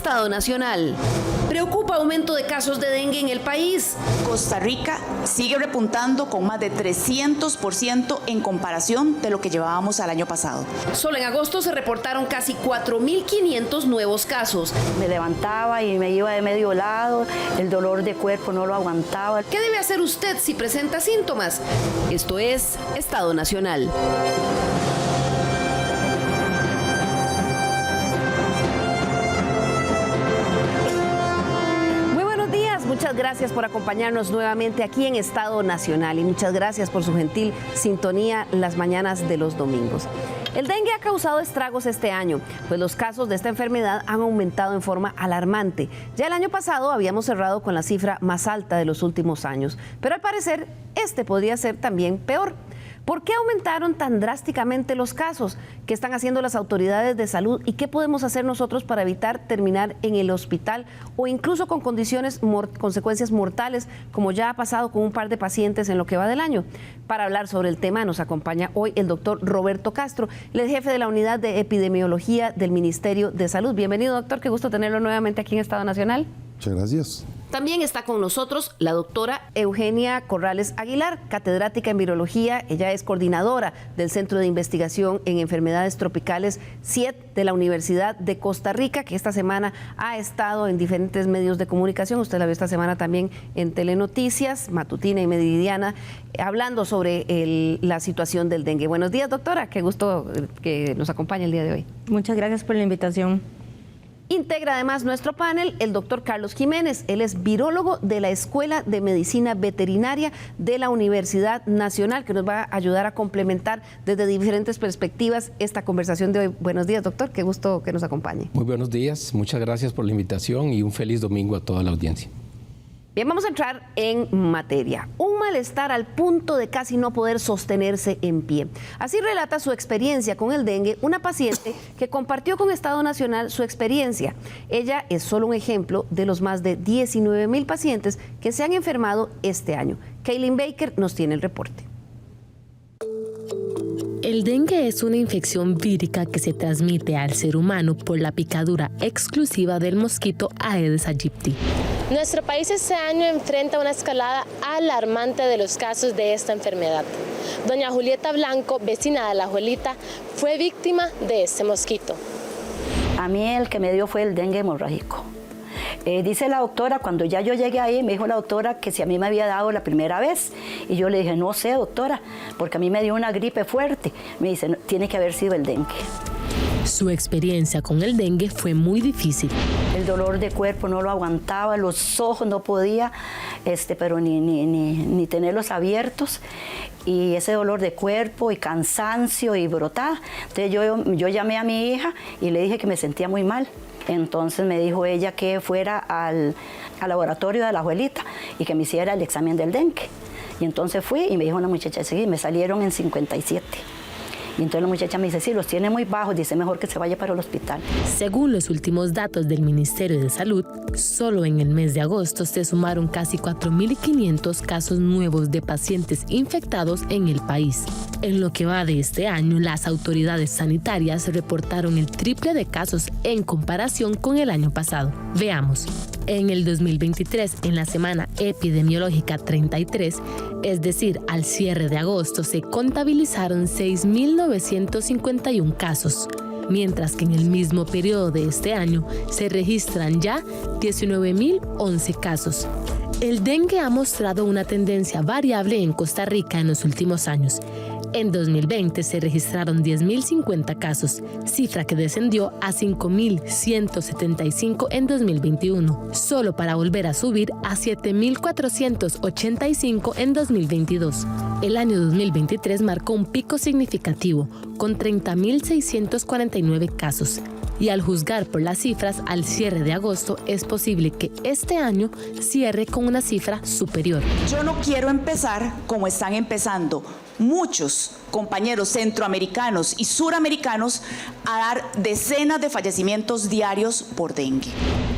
Estado Nacional. Preocupa aumento de casos de dengue en el país. Costa Rica sigue repuntando con más de 300% en comparación de lo que llevábamos al año pasado. Solo en agosto se reportaron casi 4.500 nuevos casos. Me levantaba y me iba de medio lado, el dolor de cuerpo no lo aguantaba. ¿Qué debe hacer usted si presenta síntomas? Esto es Estado Nacional. Muchas gracias por acompañarnos nuevamente aquí en Estado Nacional y muchas gracias por su gentil sintonía las mañanas de los domingos. El dengue ha causado estragos este año, pues los casos de esta enfermedad han aumentado en forma alarmante. Ya el año pasado habíamos cerrado con la cifra más alta de los últimos años, pero al parecer este podría ser también peor. ¿Por qué aumentaron tan drásticamente los casos? ¿Qué están haciendo las autoridades de salud? ¿Y qué podemos hacer nosotros para evitar terminar en el hospital o incluso con consecuencias mortales, como ya ha pasado con un par de pacientes en lo que va del año? Para hablar sobre el tema nos acompaña hoy el doctor Roberto Castro, el jefe de la Unidad de Epidemiología del Ministerio de Salud. Bienvenido, doctor, qué gusto tenerlo nuevamente aquí en Estado Nacional. Muchas gracias. También está con nosotros la doctora Eugenia Corrales Aguilar, catedrática en virología. Ella es coordinadora del Centro de Investigación en Enfermedades Tropicales CIET de la Universidad de Costa Rica, que esta semana ha estado en diferentes medios de comunicación. Usted la vio esta semana también en Telenoticias, Matutina y Meridiana, hablando sobre la situación del dengue. Buenos días, doctora. Qué gusto que nos acompañe el día de hoy. Muchas gracias por la invitación. Integra además nuestro panel el doctor Carlos Jiménez. Él es virólogo de la Escuela de Medicina Veterinaria de la Universidad Nacional, que nos va a ayudar a complementar desde diferentes perspectivas esta conversación de hoy. Buenos días, doctor. Qué gusto que nos acompañe. Muy buenos días. Muchas gracias por la invitación y un feliz domingo a toda la audiencia. Bien, vamos a entrar en materia. Un malestar al punto de casi no poder sostenerse en pie. Así relata su experiencia con el dengue una paciente que compartió con Estado Nacional su experiencia. Ella es solo un ejemplo de los más de 19,000 pacientes que se han enfermado este año. Kaylin Baker nos tiene el reporte. El dengue es una infección vírica que se transmite al ser humano por la picadura exclusiva del mosquito Aedes aegypti. Nuestro país este año enfrenta una escalada alarmante de los casos de esta enfermedad. Doña Julieta Blanco, vecina de La Abuelita, fue víctima de este mosquito. A mí el que me dio fue el dengue hemorrágico. Dice la doctora, cuando ya yo llegué ahí, me dijo la doctora que si a mí me había dado la primera vez. Y yo le dije, no sé, doctora, porque a mí me dio una gripe fuerte. Me dice, no, tiene que haber sido el dengue. Su experiencia con el dengue fue muy difícil. El dolor de cuerpo no lo aguantaba, los ojos no podía, pero ni tenerlos abiertos. Y ese dolor de cuerpo y cansancio y brotar. Entonces yo llamé a mi hija y le dije que me sentía muy mal. Entonces me dijo ella que fuera al laboratorio de La Abuelita y que me hiciera el examen del dengue. Y entonces fui y me dijo una muchacha, sí, me salieron en 57. Y entonces la muchacha me dice, sí, los tiene muy bajos, dice mejor que se vaya para el hospital. Según los últimos datos del Ministerio de Salud, solo en el mes de agosto se sumaron casi 4.500 casos nuevos de pacientes infectados en el país. En lo que va de este año, las autoridades sanitarias reportaron el triple de casos en comparación con el año pasado. Veamos. En el 2023, en la semana epidemiológica 33, es decir, al cierre de agosto, se contabilizaron 6.951 casos, mientras que en el mismo periodo de este año se registran ya 19.011 casos. El dengue ha mostrado una tendencia variable en Costa Rica en los últimos años. En 2020 se registraron 10.050 casos, cifra que descendió a 5.175 en 2021, solo para volver a subir a 7.485 en 2022. El año 2023 marcó un pico significativo, con 30.649 casos. Y al juzgar por las cifras al cierre de agosto, es posible que este año cierre con una cifra superior. Yo no quiero empezar como están empezando muchos compañeros centroamericanos y suramericanos a dar decenas de fallecimientos diarios por dengue.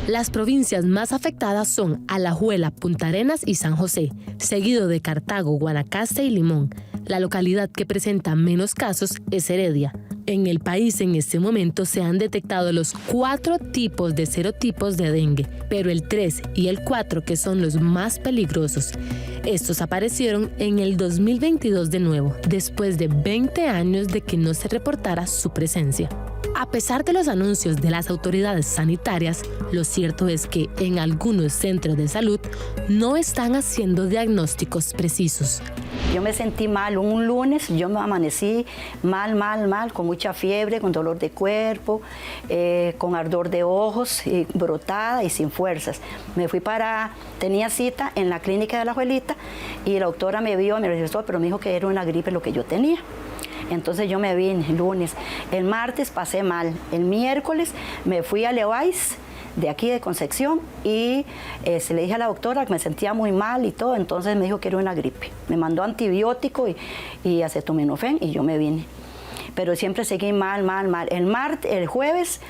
Las provincias más afectadas son Alajuela, Punta Arenas y San José, seguido de Cartago, Guanacaste y Limón. La localidad que presenta menos casos es Heredia. En el país en este momento se han detectado los 4 tipos de serotipos de dengue, pero el 3 y el 4, que son los más peligrosos, estos aparecieron en el 2022 de nuevo, después de 20 años de que no se reportara su presencia. A pesar de los anuncios de las autoridades sanitarias, lo cierto es que en algunos centros de salud no están haciendo diagnósticos precisos. Yo me sentí mal un lunes, yo me amanecí mal, con mucha fiebre, con dolor de cuerpo, con ardor de ojos, y brotada y sin fuerzas. Tenía cita en la clínica de la abuelita y la doctora me vio, me registró, pero me dijo que era una gripe lo que yo tenía. Entonces yo me vine el lunes, el martes pasé mal, el miércoles me fui a Levi's, de aquí de Concepción, y le dije a la doctora que me sentía muy mal y todo, entonces me dijo que era una gripe. Me mandó antibiótico y acetaminofén y yo me vine. Pero siempre seguí mal. El jueves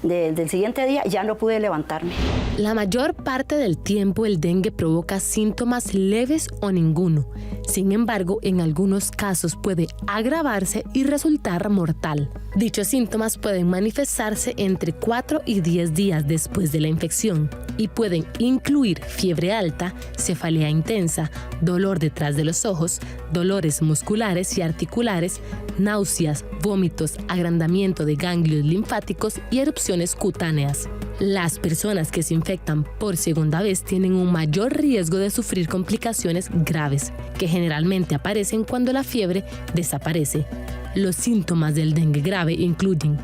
del siguiente día ya no pude levantarme. La mayor parte del tiempo el dengue provoca síntomas leves o ninguno. Sin embargo, en algunos casos puede agravarse y resultar mortal. Dichos síntomas pueden manifestarse entre 4 y 10 días después de la infección y pueden incluir fiebre alta, cefalea intensa, dolor detrás de los ojos, dolores musculares y articulares, náuseas, vómitos, agrandamiento de ganglios linfáticos y erupciones cutáneas. Las personas que se infectan por segunda vez tienen un mayor riesgo de sufrir complicaciones graves, que generalmente aparecen cuando la fiebre desaparece. Los síntomas del dengue grave incluyen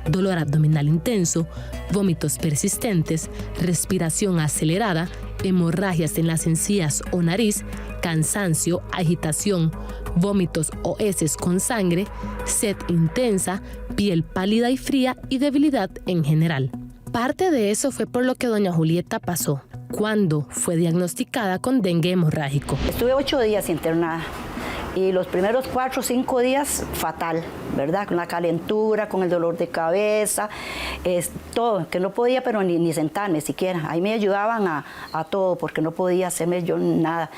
dolor abdominal intenso, vómitos persistentes, respiración acelerada, hemorragias en las encías o nariz, cansancio, agitación, vómitos o heces con sangre, sed intensa, piel pálida y fría y debilidad en general. Parte de eso fue por lo que doña Julieta pasó cuando fue diagnosticada con dengue hemorrágico. Estuve 8 días internada y los primeros 4 o 5 días fatal, ¿verdad? Con la calentura, con el dolor de cabeza, todo, que no podía pero ni sentarme siquiera. Ahí me ayudaban a todo porque no podía hacerme yo nada.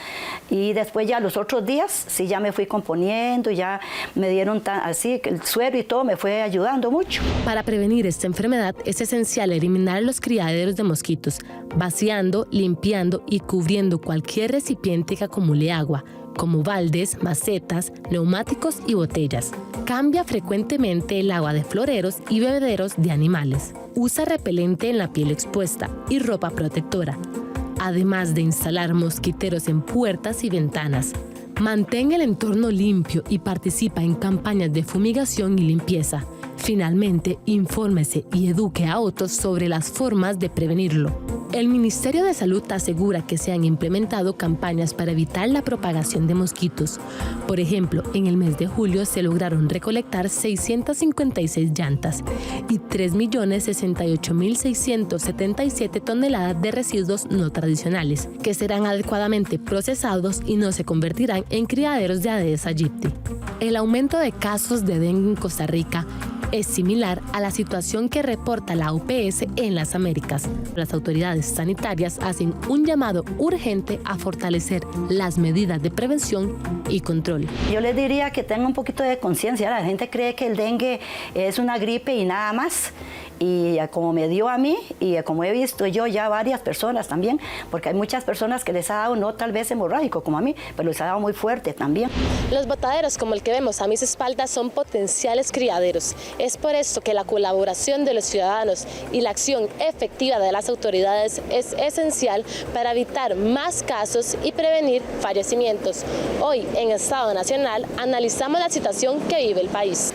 Y después ya los otros días sí ya me fui componiendo, ya me dieron así el suero y todo me fue ayudando mucho. Para prevenir esta enfermedad es esencial eliminar los criaderos de mosquitos, vaciando, limpiando y cubriendo cualquier recipiente que acumule agua, como baldes, macetas, neumáticos y botellas. Cambia frecuentemente el agua de floreros y bebederos de animales. Usa repelente en la piel expuesta y ropa protectora, además de instalar mosquiteros en puertas y ventanas. Mantén el entorno limpio y participa en campañas de fumigación y limpieza. Finalmente, infórmese y eduque a otros sobre las formas de prevenirlo. El Ministerio de Salud asegura que se han implementado campañas para evitar la propagación de mosquitos. Por ejemplo, en el mes de julio se lograron recolectar 656 llantas y 3.068.677 toneladas de residuos no tradicionales, que serán adecuadamente procesados y no se convertirán en criaderos de Aedes aegypti. El aumento de casos de dengue en Costa Rica es similar a la situación que reporta la OPS en las Américas. Las autoridades sanitarias hacen un llamado urgente a fortalecer las medidas de prevención y control. Yo les diría que tengan un poquito de conciencia. La gente cree que el dengue es una gripe y nada más. Y como me dio a mí y como he visto yo ya varias personas también, porque hay muchas personas que les ha dado no tal vez hemorrágico como a mí, pero les ha dado muy fuerte también. Los botaderos como el que vemos a mis espaldas son potenciales criaderos. Es por esto que la colaboración de los ciudadanos y la acción efectiva de las autoridades es esencial para evitar más casos y prevenir fallecimientos. Hoy en Estado Nacional analizamos la situación que vive el país.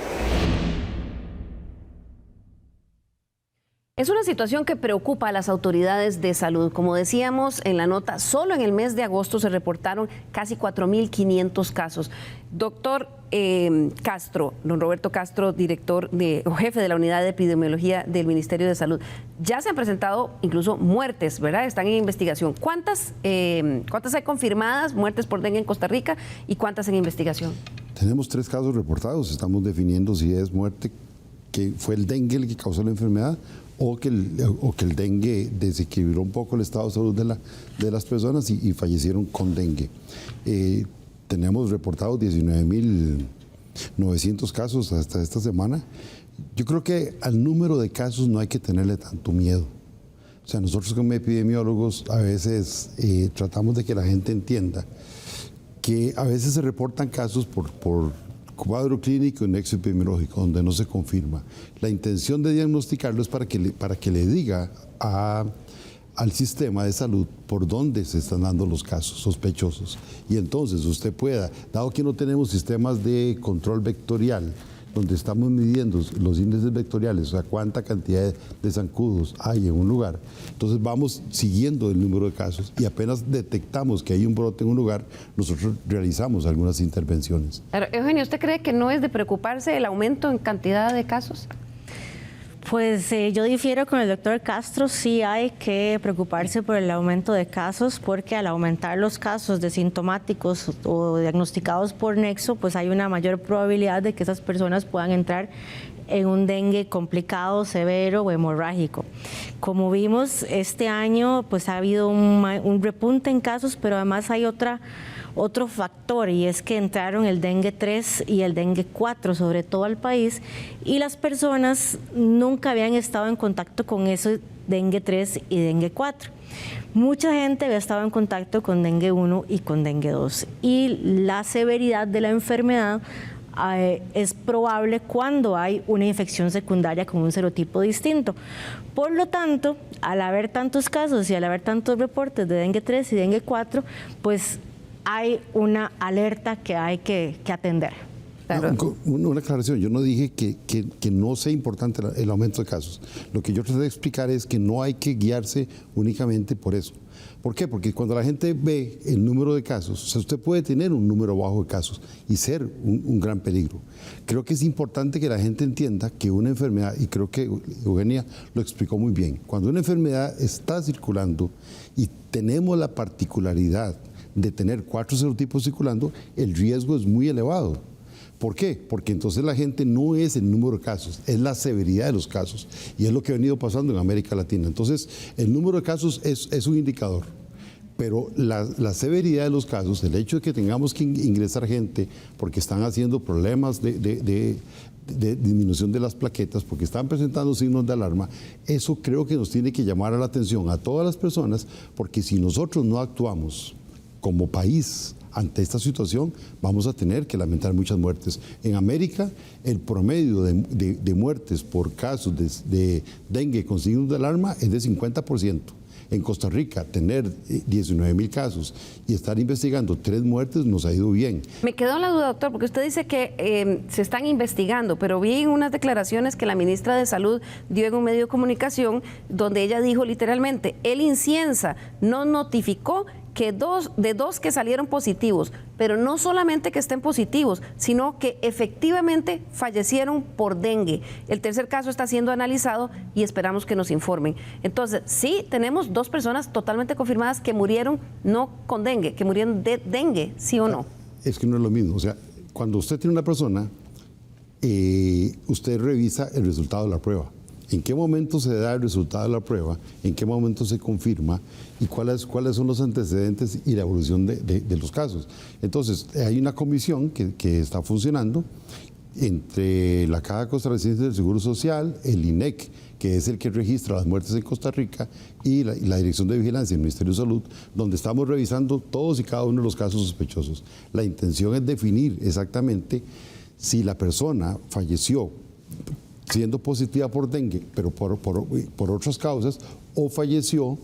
Es una situación que preocupa a las autoridades de salud. Como decíamos en la nota, solo en el mes de agosto se reportaron casi 4.500 casos. Doctor Castro, don Roberto Castro, jefe de la Unidad de Epidemiología del Ministerio de Salud, ya se han presentado incluso muertes, ¿verdad? Están en investigación. ¿Cuántas hay confirmadas, muertes por dengue en Costa Rica, y cuántas en investigación? Tenemos 3 casos reportados. Estamos definiendo si es muerte que fue el dengue el que causó la enfermedad o que el dengue desequilibró un poco el estado de salud de las personas y fallecieron con dengue. Tenemos reportados 19.000 900 casos hasta esta semana. Yo creo que al número de casos no hay que tenerle tanto miedo. O sea, nosotros como epidemiólogos a veces tratamos de que la gente entienda que a veces se reportan casos por cuadro clínico y nexo epidemiológico, donde no se confirma. La intención de diagnosticarlo es para que le diga al sistema de salud por dónde se están dando los casos sospechosos. Y entonces usted pueda, dado que no tenemos sistemas de control vectorial, donde estamos midiendo los índices vectoriales, o sea, cuánta cantidad de zancudos hay en un lugar, entonces vamos siguiendo el número de casos y apenas detectamos que hay un brote en un lugar, nosotros realizamos algunas intervenciones. Pero, Eugenio, ¿usted cree que no es de preocuparse el aumento en cantidad de casos? Pues yo difiero con el doctor Castro, sí hay que preocuparse por el aumento de casos, porque al aumentar los casos de sintomáticos o diagnosticados por nexo, pues hay una mayor probabilidad de que esas personas puedan entrar en un dengue complicado, severo o hemorrágico. Como vimos, este año pues ha habido un repunte en casos, pero además hay otro factor, y es que entraron el dengue 3 y el dengue 4 sobre todo al país, y las personas nunca habían estado en contacto con ese dengue 3 y dengue 4. Mucha gente había estado en contacto con dengue 1 y con dengue 2, y la severidad de la enfermedad es probable cuando hay una infección secundaria con un serotipo distinto. Por lo tanto, al haber tantos casos y al haber tantos reportes de dengue 3 y dengue 4, pues hay una alerta que hay que atender. Claro. Una aclaración, yo no dije que no sea importante el aumento de casos. Lo que yo traté de explicar es que no hay que guiarse únicamente por eso. ¿Por qué? Porque cuando la gente ve el número de casos, o sea, usted puede tener un número bajo de casos y ser un gran peligro. Creo que es importante que la gente entienda que una enfermedad, y creo que Eugenia lo explicó muy bien, cuando una enfermedad está circulando y tenemos la particularidad de tener 4 serotipos circulando, el riesgo es muy elevado. ¿Por qué? Porque entonces la gente no es el número de casos, es la severidad de los casos. Y es lo que ha venido pasando en América Latina. Entonces, el número de casos es un indicador. Pero la severidad de los casos, el hecho de que tengamos que ingresar gente porque están haciendo problemas de disminución de las plaquetas, porque están presentando signos de alarma, eso creo que nos tiene que llamar a la atención a todas las personas, porque si nosotros no actuamos como país ante esta situación, vamos a tener que lamentar muchas muertes. En América, el promedio de muertes por casos de dengue con signos de alarma es de 50%. En Costa Rica, tener 19,000 casos y estar investigando 3 muertes nos ha ido bien. Me quedó la duda, doctor, porque usted dice que se están investigando, pero vi en unas declaraciones que la ministra de Salud dio en un medio de comunicación donde ella dijo literalmente, el INCIENSA no notificó que dos que salieron positivos, pero no solamente que estén positivos, sino que efectivamente fallecieron por dengue. El tercer caso está siendo analizado y esperamos que nos informen. Entonces, sí, tenemos 2 personas totalmente confirmadas que murieron no con dengue, que murieron de dengue, ¿sí o no? Es que no es lo mismo. O sea, cuando usted tiene una persona, usted revisa el resultado de la prueba. ¿En qué momento se da el resultado de la prueba? ¿En qué momento se confirma? ¿Y cuáles son los antecedentes y la evolución de los casos? Entonces, hay una comisión que está funcionando entre la Caja Costarricense del Seguro Social, el INEC, que es el que registra las muertes en Costa Rica, y la Dirección de Vigilancia del Ministerio de Salud, donde estamos revisando todos y cada uno de los casos sospechosos. La intención es definir exactamente si la persona falleció siendo positiva por dengue, pero por otras causas, o falleció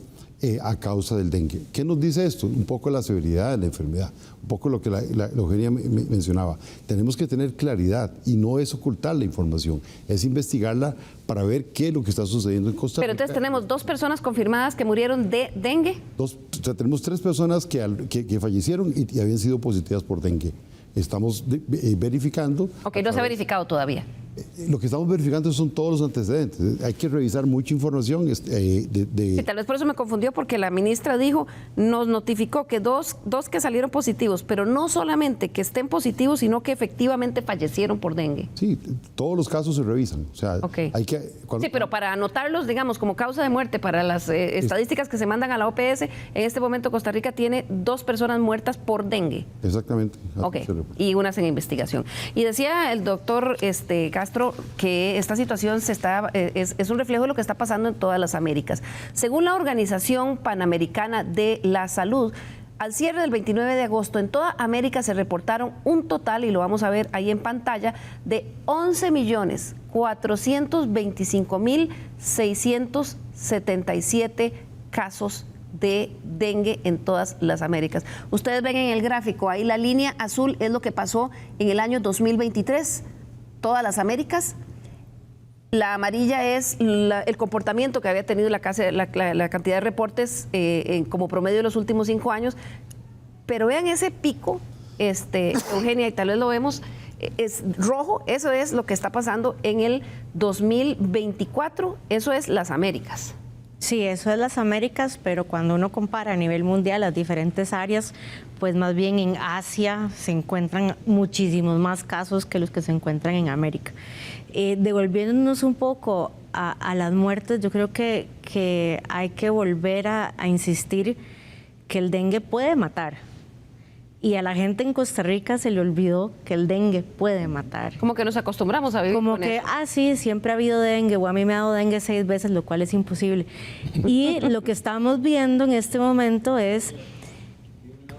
a causa del dengue. ¿Qué nos dice esto? Un poco la severidad de la enfermedad, un poco lo que la Eugenia mencionaba. Tenemos que tener claridad y no es ocultar la información, es investigarla para ver qué es lo que está sucediendo en Costa Rica. Pero entonces tenemos 2 personas confirmadas que murieron de dengue. Tenemos 3 personas que fallecieron y habían sido positivas por dengue. Estamos verificando. Ok, no se ha verificado todavía. Lo que estamos verificando son todos los antecedentes. Hay que revisar mucha información. Y tal vez por eso me confundió, porque la ministra dijo, nos notificó que dos que salieron positivos, pero no solamente que estén positivos, sino que efectivamente fallecieron por dengue. Sí, todos los casos se revisan. O sea, Okay. hay que... Sí, pero para anotarlos, digamos, como causa de muerte para las estadísticas que se mandan a la OPS, en este momento Costa Rica tiene 2 personas muertas por dengue. Exactamente. Ok, y unas en investigación. Y decía el doctor Castro que esta situación es un reflejo de lo que está pasando en todas las Américas. Según la Organización Panamericana de la Salud, al cierre del 29 de agosto, en toda América se reportaron un total, y lo vamos a ver ahí en pantalla, de 11.425.677 casos de dengue en todas las Américas. Ustedes ven en el gráfico, ahí la línea azul es lo que pasó en el año 2023, todas las Américas. La amarilla es el comportamiento que había tenido la cantidad de reportes como promedio de los últimos 5 años. Pero vean ese pico, Eugenia, y tal vez lo vemos, es rojo, eso es lo que está pasando en el 2024, eso es las Américas. Sí, eso es las Américas, pero cuando uno compara a nivel mundial las diferentes áreas, pues más bien en Asia se encuentran muchísimos más casos que los que se encuentran en América. Devolviéndonos un poco a las muertes, yo creo que hay que volver a insistir que el dengue puede matar. Y a la gente en Costa Rica se le olvidó que el dengue puede matar. Como que nos acostumbramos a vivir como con que, eso. Sí, siempre ha habido dengue, o a mí me ha dado dengue 6 veces, lo cual es imposible. Y lo que estamos viendo en este momento es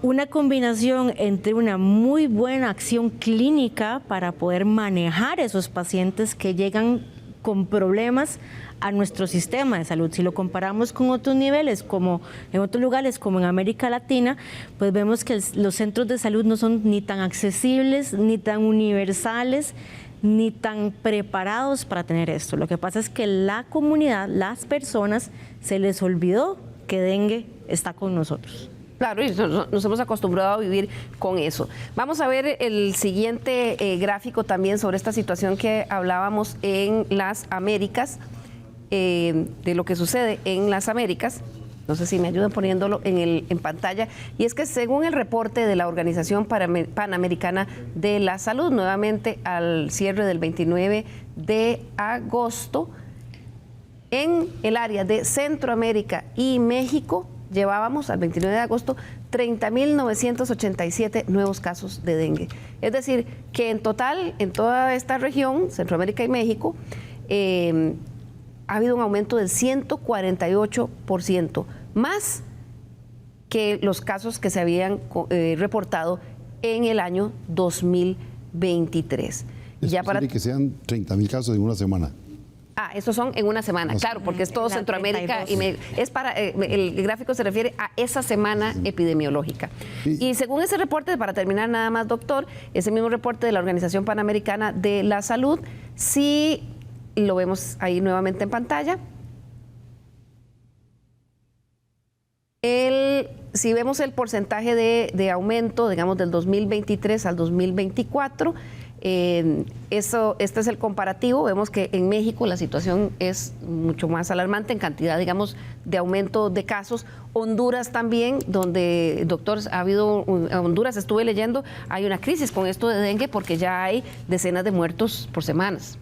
una combinación entre una muy buena acción clínica para poder manejar esos pacientes que llegan con problemas a nuestro sistema de salud. Si lo comparamos con otros niveles, como en otros lugares, como en América Latina, pues vemos que los centros de salud no son ni tan accesibles, ni tan universales, ni tan preparados para tener esto. Lo que pasa es que la comunidad, las personas, se les olvidó que dengue está con nosotros. Claro, y nos hemos acostumbrado a vivir con eso. Vamos a ver el siguiente gráfico también sobre esta situación que hablábamos en las Américas, de lo que sucede en las Américas. No sé si me ayudan poniéndolo en pantalla. Y es que según el reporte de la Organización Panamericana de la Salud, nuevamente al cierre del 29 de agosto, en el área de Centroamérica y México, llevábamos al 29 de agosto 30.987 nuevos casos de dengue. Es decir, que en total, en toda esta región, Centroamérica y México, ha habido un aumento del 148%, más que los casos que se habían reportado en el año 2023. Es ya para que sean 30.000 casos en una semana. Estos son en una semana, claro, porque es todo Centroamérica y el gráfico se refiere a esa semana epidemiológica. Sí. Y según ese reporte, para terminar nada más, doctor, ese mismo reporte de la Organización Panamericana de la Salud, sí lo vemos ahí nuevamente en pantalla. Si vemos el porcentaje de aumento, digamos, del 2023 al 2024, este es el comparativo. Vemos que en México la situación es mucho más alarmante en cantidad, digamos, de aumento de casos. Honduras también, donde, doctor, Honduras estuve leyendo, hay una crisis con esto de dengue porque ya hay decenas de muertos por semanas.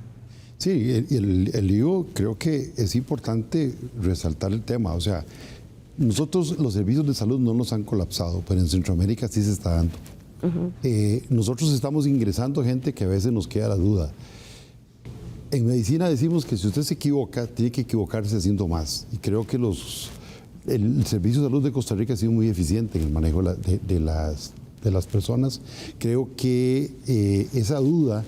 Sí, el lío, creo que es importante resaltar el tema. O sea, nosotros los servicios de salud no nos han colapsado, pero en Centroamérica sí se está dando. Nosotros estamos ingresando gente que a veces nos queda la duda. En medicina decimos que si usted se equivoca, tiene que equivocarse haciendo más. Y creo que el Servicio de Salud de Costa Rica ha sido muy eficiente en el manejo de las personas. Creo que esa duda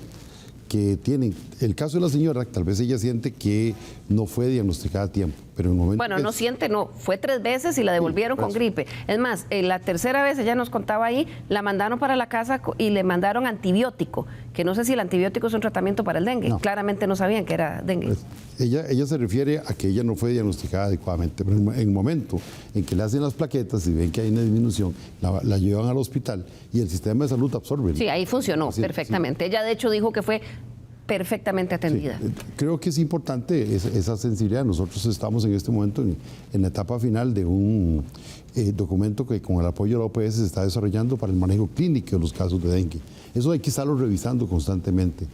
que tienen, el caso de la señora, tal vez ella siente que no fue diagnosticada a tiempo, pero en el momento... Bueno, no, fue 3 veces y la devolvieron con gripe. Es más, la tercera vez, ella nos contaba ahí, la mandaron para la casa y le mandaron antibiótico, que no sé si el antibiótico es un tratamiento para el dengue. No. Claramente no sabían que era dengue. Pues, ella se refiere a que ella no fue diagnosticada adecuadamente, pero en el momento en que le hacen las plaquetas y ven que hay una disminución, la llevan al hospital y el sistema de salud absorbe. Sí, ahí funcionó perfectamente. Sí. Ella de hecho dijo que fue perfectamente atendida. Sí, creo que es importante esa sensibilidad. Nosotros estamos en este momento en la etapa final de un documento que con el apoyo de la OPS se está desarrollando para el manejo clínico de los casos de dengue. Eso hay que estarlo revisando constantemente.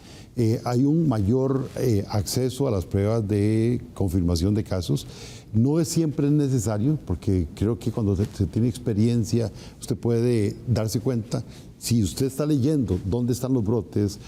Hay un mayor acceso a las pruebas de confirmación de casos. No es siempre necesario, porque creo que cuando se tiene experiencia, usted puede darse cuenta. Si usted está leyendo dónde están los brotes,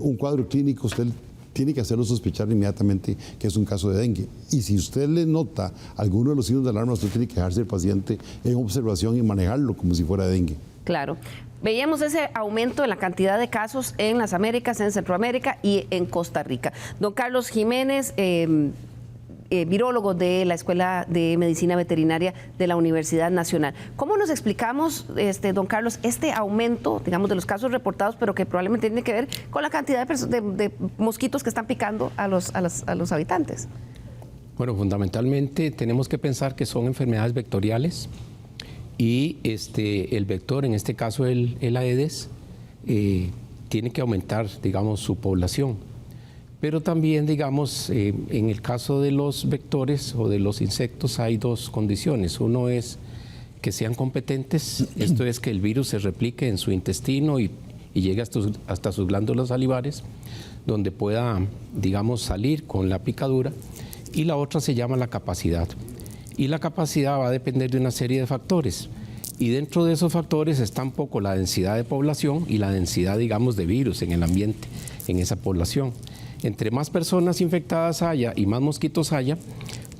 un cuadro clínico, usted tiene que hacerlo sospechar inmediatamente que es un caso de dengue. Y si usted le nota alguno de los signos de alarma, usted tiene que dejarse el paciente en observación y manejarlo como si fuera dengue. Claro. Veíamos ese aumento en la cantidad de casos en las Américas, en Centroamérica y en Costa Rica. Don Carlos Jiménez, virólogo de la Escuela de Medicina Veterinaria de la Universidad Nacional. ¿Cómo nos explicamos, don Carlos, este aumento, digamos, de los casos reportados, pero que probablemente tiene que ver con la cantidad de mosquitos que están picando a los habitantes? Bueno, fundamentalmente tenemos que pensar que son enfermedades vectoriales y el vector, en este caso el Aedes, tiene que aumentar, digamos, su población. Pero también, digamos, en el caso de los vectores o de los insectos hay dos condiciones. Uno es que sean competentes, esto es que el virus se replique en su intestino y llegue hasta sus glándulas salivares, donde pueda, digamos, salir con la picadura. Y la otra se llama la capacidad. Y la capacidad va a depender de una serie de factores. Y dentro de esos factores está un poco la densidad de población y la densidad, digamos, de virus en el ambiente, en esa población. Entre más personas infectadas haya y más mosquitos haya,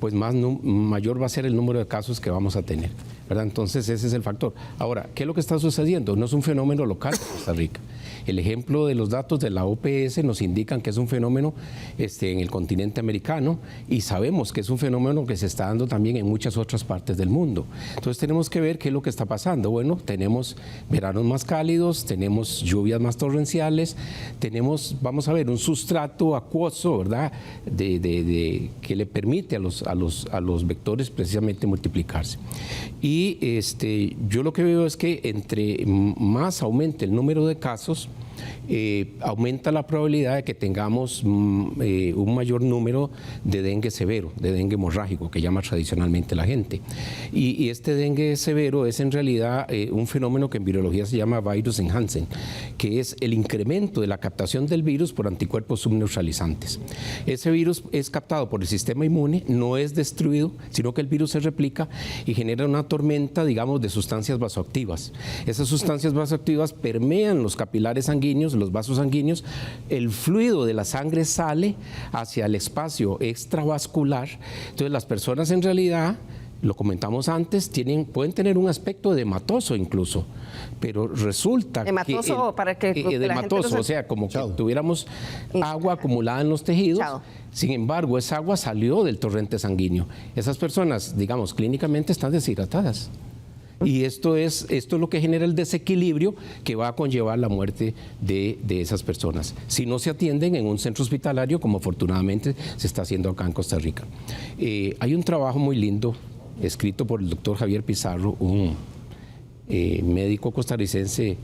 pues mayor va a ser el número de casos que vamos a tener, ¿verdad? Entonces ese es el factor. Ahora, ¿qué es lo que está sucediendo? No es un fenómeno local en Costa Rica. El ejemplo de los datos de la OPS nos indican que es un fenómeno en el continente americano y sabemos que es un fenómeno que se está dando también en muchas otras partes del mundo. Entonces tenemos que ver qué es lo que está pasando. Bueno, tenemos veranos más cálidos, tenemos lluvias más torrenciales, tenemos, vamos a ver, un sustrato acuoso, ¿verdad? Que le permite a los vectores precisamente multiplicarse. Y yo lo que veo es que entre más aumente el número de casos, aumenta la probabilidad de que tengamos un mayor número de dengue severo, de dengue hemorrágico, que llama tradicionalmente la gente. Y este dengue severo es en realidad un fenómeno que en virología se llama virus enhancing, que es el incremento de la captación del virus por anticuerpos subneutralizantes. Ese virus es captado por el sistema inmune, no es destruido, sino que el virus se replica y genera una tormenta, digamos, de sustancias vasoactivas. Esas sustancias vasoactivas permean los capilares sanguíneos, los vasos sanguíneos, el fluido de la sangre sale hacia el espacio extravascular. Entonces las personas en realidad, lo comentamos antes, pueden tener un aspecto edematoso incluso, pero resulta edematoso, para que edematoso, o sea, como que tuviéramos agua acumulada en los tejidos. Sin embargo, esa agua salió del torrente sanguíneo. Esas personas, digamos, clínicamente están deshidratadas. Y esto es lo que genera el desequilibrio que va a conllevar la muerte de esas personas, si no se atienden en un centro hospitalario, como afortunadamente se está haciendo acá en Costa Rica. Hay un trabajo muy lindo escrito por el doctor Javier Pizarro, un médico costarricense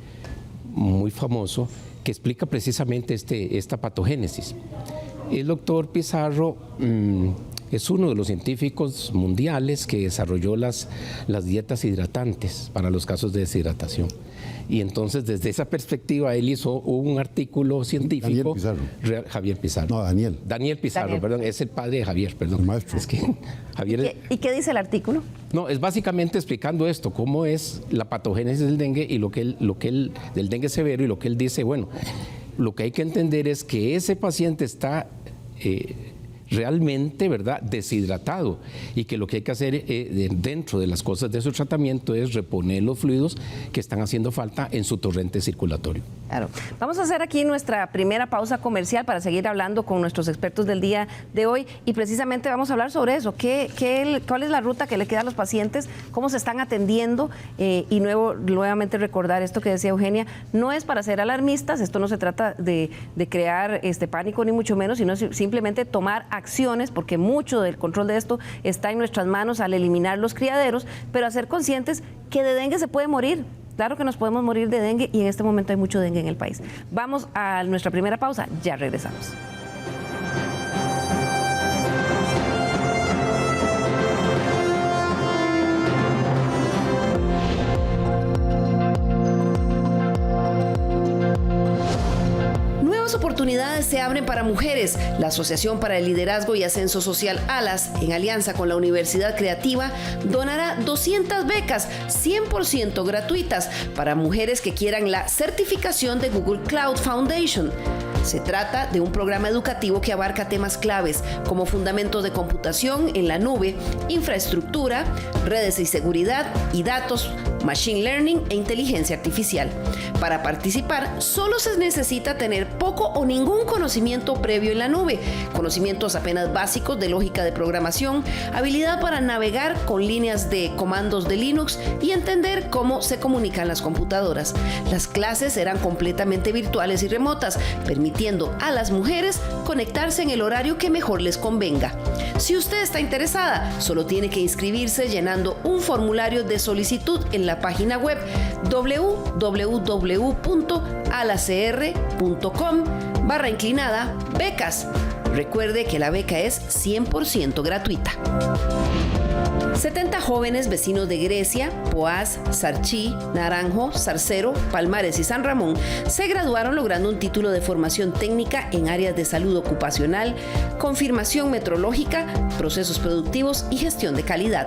muy famoso, que explica precisamente esta patogénesis. El doctor Pizarro es uno de los científicos mundiales que desarrolló las dietas hidratantes para los casos de deshidratación. Y entonces, desde esa perspectiva, él hizo un artículo científico. Javier Pizarro. No, Daniel. Daniel Pizarro, perdón, es el padre de Javier, perdón. El maestro. Es que Javier ¿Y qué dice el artículo? No, es básicamente explicando esto, cómo es la patogénesis del dengue y del dengue severo, y lo que él dice, bueno, lo que hay que entender es que ese paciente está realmente, ¿verdad?, deshidratado, y que lo que hay que hacer dentro de las cosas de su tratamiento es reponer los fluidos que están haciendo falta en su torrente circulatorio. Claro. Vamos a hacer aquí nuestra primera pausa comercial para seguir hablando con nuestros expertos del día de hoy, y precisamente vamos a hablar sobre eso, cuál es la ruta que le queda a los pacientes, cómo se están atendiendo, y nuevamente recordar esto que decía Eugenia, no es para ser alarmistas, esto no se trata de crear pánico ni mucho menos, sino simplemente tomar acciones, porque mucho del control de esto está en nuestras manos al eliminar los criaderos, pero a ser conscientes que de dengue se puede morir. Claro que nos podemos morir de dengue y en este momento hay mucho dengue en el país. Vamos a nuestra primera pausa, ya regresamos. Oportunidades se abren para mujeres. La Asociación para el Liderazgo y Ascenso Social ALAS, en alianza con la Universidad Creativa, donará 200 becas 100% gratuitas para mujeres que quieran la certificación de Google Cloud Foundation. Se trata de un programa educativo que abarca temas claves como fundamentos de computación en la nube, infraestructura, redes y seguridad y datos, machine learning e inteligencia artificial. Para participar, solo se necesita tener poco o ningún conocimiento previo en la nube, conocimientos apenas básicos de lógica de programación, habilidad para navegar con líneas de comandos de Linux y entender cómo se comunican las computadoras. Las clases serán completamente virtuales y remotas, permitiendo a las mujeres conectarse en el horario que mejor les convenga. Si usted está interesada, solo tiene que inscribirse llenando un formulario de solicitud en la página web www.alacr.com/becas. Recuerde que la beca es 100% gratuita. 70 jóvenes vecinos de Grecia, Poás, Sarchí, Naranjo, Zarcero, Palmares y San Ramón se graduaron logrando un título de formación técnica en áreas de salud ocupacional, confirmación metrológica, procesos productivos y gestión de calidad.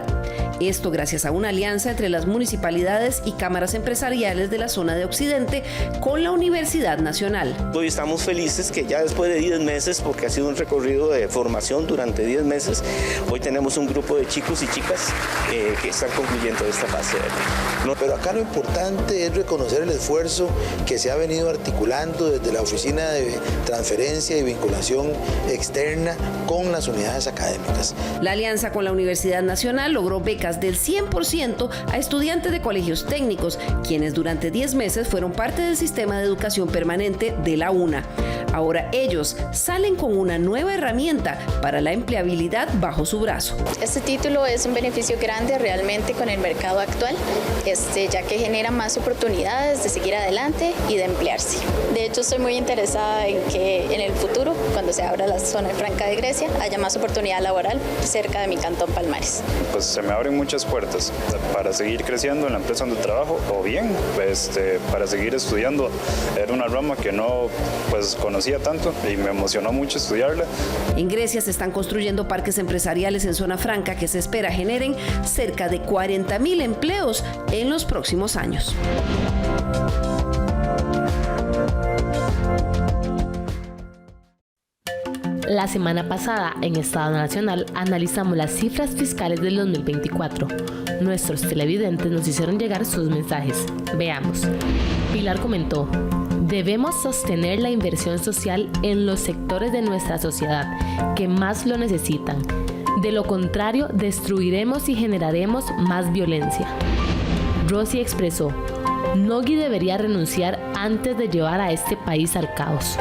Esto gracias a una alianza entre las municipalidades y cámaras empresariales de la zona de Occidente con la Universidad Nacional. Hoy estamos felices que ya después de 10 meses, porque ha sido un recorrido de formación durante 10 meses, hoy tenemos un grupo de chicos y chicas que están concluyendo esta fase. Pero acá lo importante es reconocer el esfuerzo que se ha venido articulando desde la Oficina de Transferencia y Vinculación Externa con las unidades académicas. La alianza con la Universidad Nacional logró becas del 100% a estudiantes de colegios técnicos, quienes durante 10 meses fueron parte del sistema de educación permanente de la UNA. Ahora ellos salen con una nueva herramienta para la empleabilidad bajo su brazo. Este título es un beneficio grande realmente con el mercado actual, ya que genera más oportunidades de seguir adelante y de emplearse. De hecho, estoy muy interesada en que en el futuro, cuando se abra la zona franca de Grecia, haya más oportunidad laboral cerca de mi cantón Palmares. Pues se me abren muchas puertas para seguir creciendo en la empresa donde trabajo o bien para seguir estudiando. Era una rama que no conocía tanto y me emocionó mucho estudiarla. En Grecia se están construyendo parques empresariales en zona franca que se espera generen cerca de 40,000 empleos en los próximos años. La semana pasada, en Estado Nacional, analizamos las cifras fiscales del 2024. Nuestros televidentes nos hicieron llegar sus mensajes. Veamos. Pilar comentó: debemos sostener la inversión social en los sectores de nuestra sociedad que más lo necesitan. De lo contrario, destruiremos y generaremos más violencia. Rosy expresó: Nogui debería renunciar antes de llevar a este país al caos.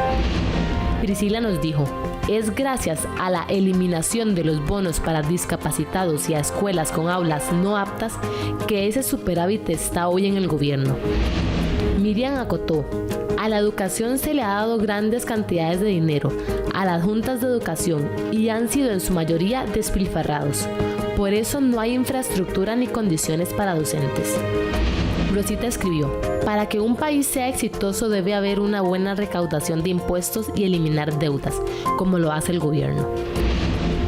Priscila nos dijo: es gracias a la eliminación de los bonos para discapacitados y a escuelas con aulas no aptas que ese superávit está hoy en el gobierno. Miriam acotó: a la educación se le ha dado grandes cantidades de dinero a las juntas de educación y han sido en su mayoría despilfarrados. Por eso no hay infraestructura ni condiciones para docentes. Rosita escribió: para que un país sea exitoso debe haber una buena recaudación de impuestos y eliminar deudas, como lo hace el gobierno.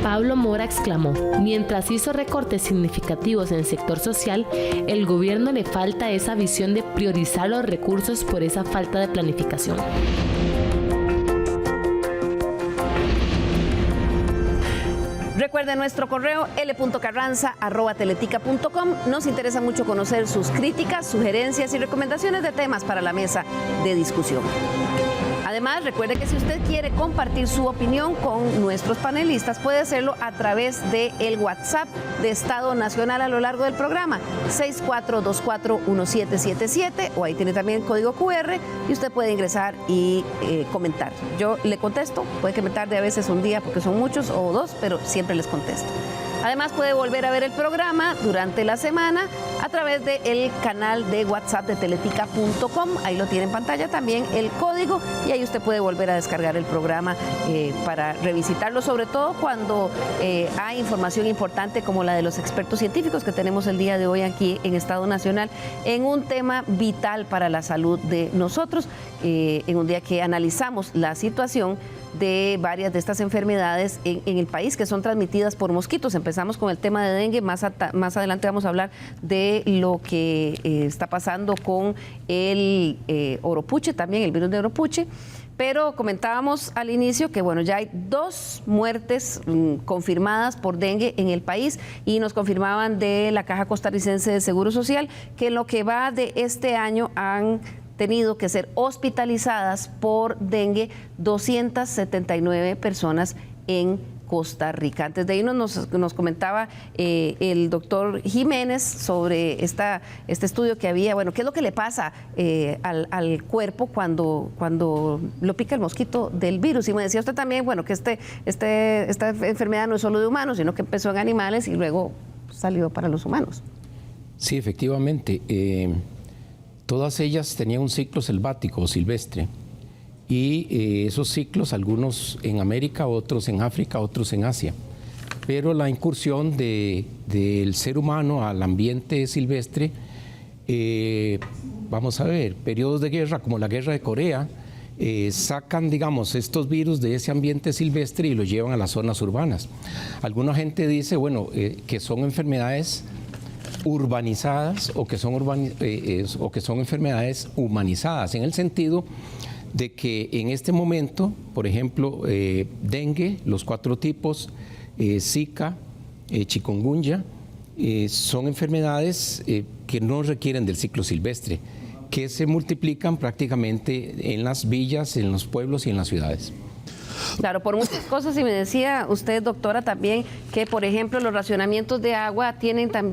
Pablo Mora exclamó: mientras hizo recortes significativos en el sector social, el gobierno le falta esa visión de priorizar los recursos por esa falta de planificación. Recuerde nuestro correo l.carranza@teletica.com. Nos interesa mucho conocer sus críticas, sugerencias y recomendaciones de temas para la mesa de discusión. Además, recuerde que si usted quiere compartir su opinión con nuestros panelistas, puede hacerlo a través del WhatsApp de Estado Nacional a lo largo del programa, 64241777, o ahí tiene también el código QR y usted puede ingresar y comentar. Yo le contesto, puede que me tarde a veces un día porque son muchos o dos, pero siempre les contesto. Además, puede volver a ver el programa durante la semana a través del canal de WhatsApp de teletica.com. Ahí lo tiene en pantalla también el código y ahí usted puede volver a descargar el programa para revisitarlo, sobre todo cuando hay información importante como la de los expertos científicos que tenemos el día de hoy aquí en Estado Nacional en un tema vital para la salud de nosotros, en un día que analizamos la situación de varias de estas enfermedades en el país que son transmitidas por mosquitos. Empezamos con el tema de dengue, más adelante vamos a hablar de lo que está pasando con el oropuche, también el virus de oropuche. Pero comentábamos al inicio que bueno, ya hay 2 muertes confirmadas por dengue en el país y nos confirmaban de la Caja Costarricense de Seguro Social que en lo que va de este año han tenido que ser hospitalizadas por dengue 279 personas en Costa Rica. Antes de irnos nos comentaba el doctor Jiménez sobre este estudio que había, bueno, qué es lo que le pasa al cuerpo cuando lo pica el mosquito del virus. Y me decía usted también, bueno, que esta enfermedad no es solo de humanos, sino que empezó en animales y luego salió para los humanos. Sí, efectivamente. Todas ellas tenían un ciclo selvático o silvestre. Y esos ciclos, algunos en América, otros en África, otros en Asia. Pero la incursión del ser humano al ambiente silvestre, vamos a ver, periodos de guerra como la guerra de Corea, sacan, digamos, estos virus de ese ambiente silvestre y los llevan a las zonas urbanas. Alguna gente dice, bueno, que son enfermedades urbanizadas o que son enfermedades humanizadas, en el sentido de que en este momento, por ejemplo, dengue, los 4 tipos, Zika, chikungunya, son enfermedades que no requieren del ciclo silvestre, que se multiplican prácticamente en las villas, en los pueblos y en las ciudades. Claro, por muchas cosas, y me decía usted, doctora, también que, por ejemplo, los racionamientos de agua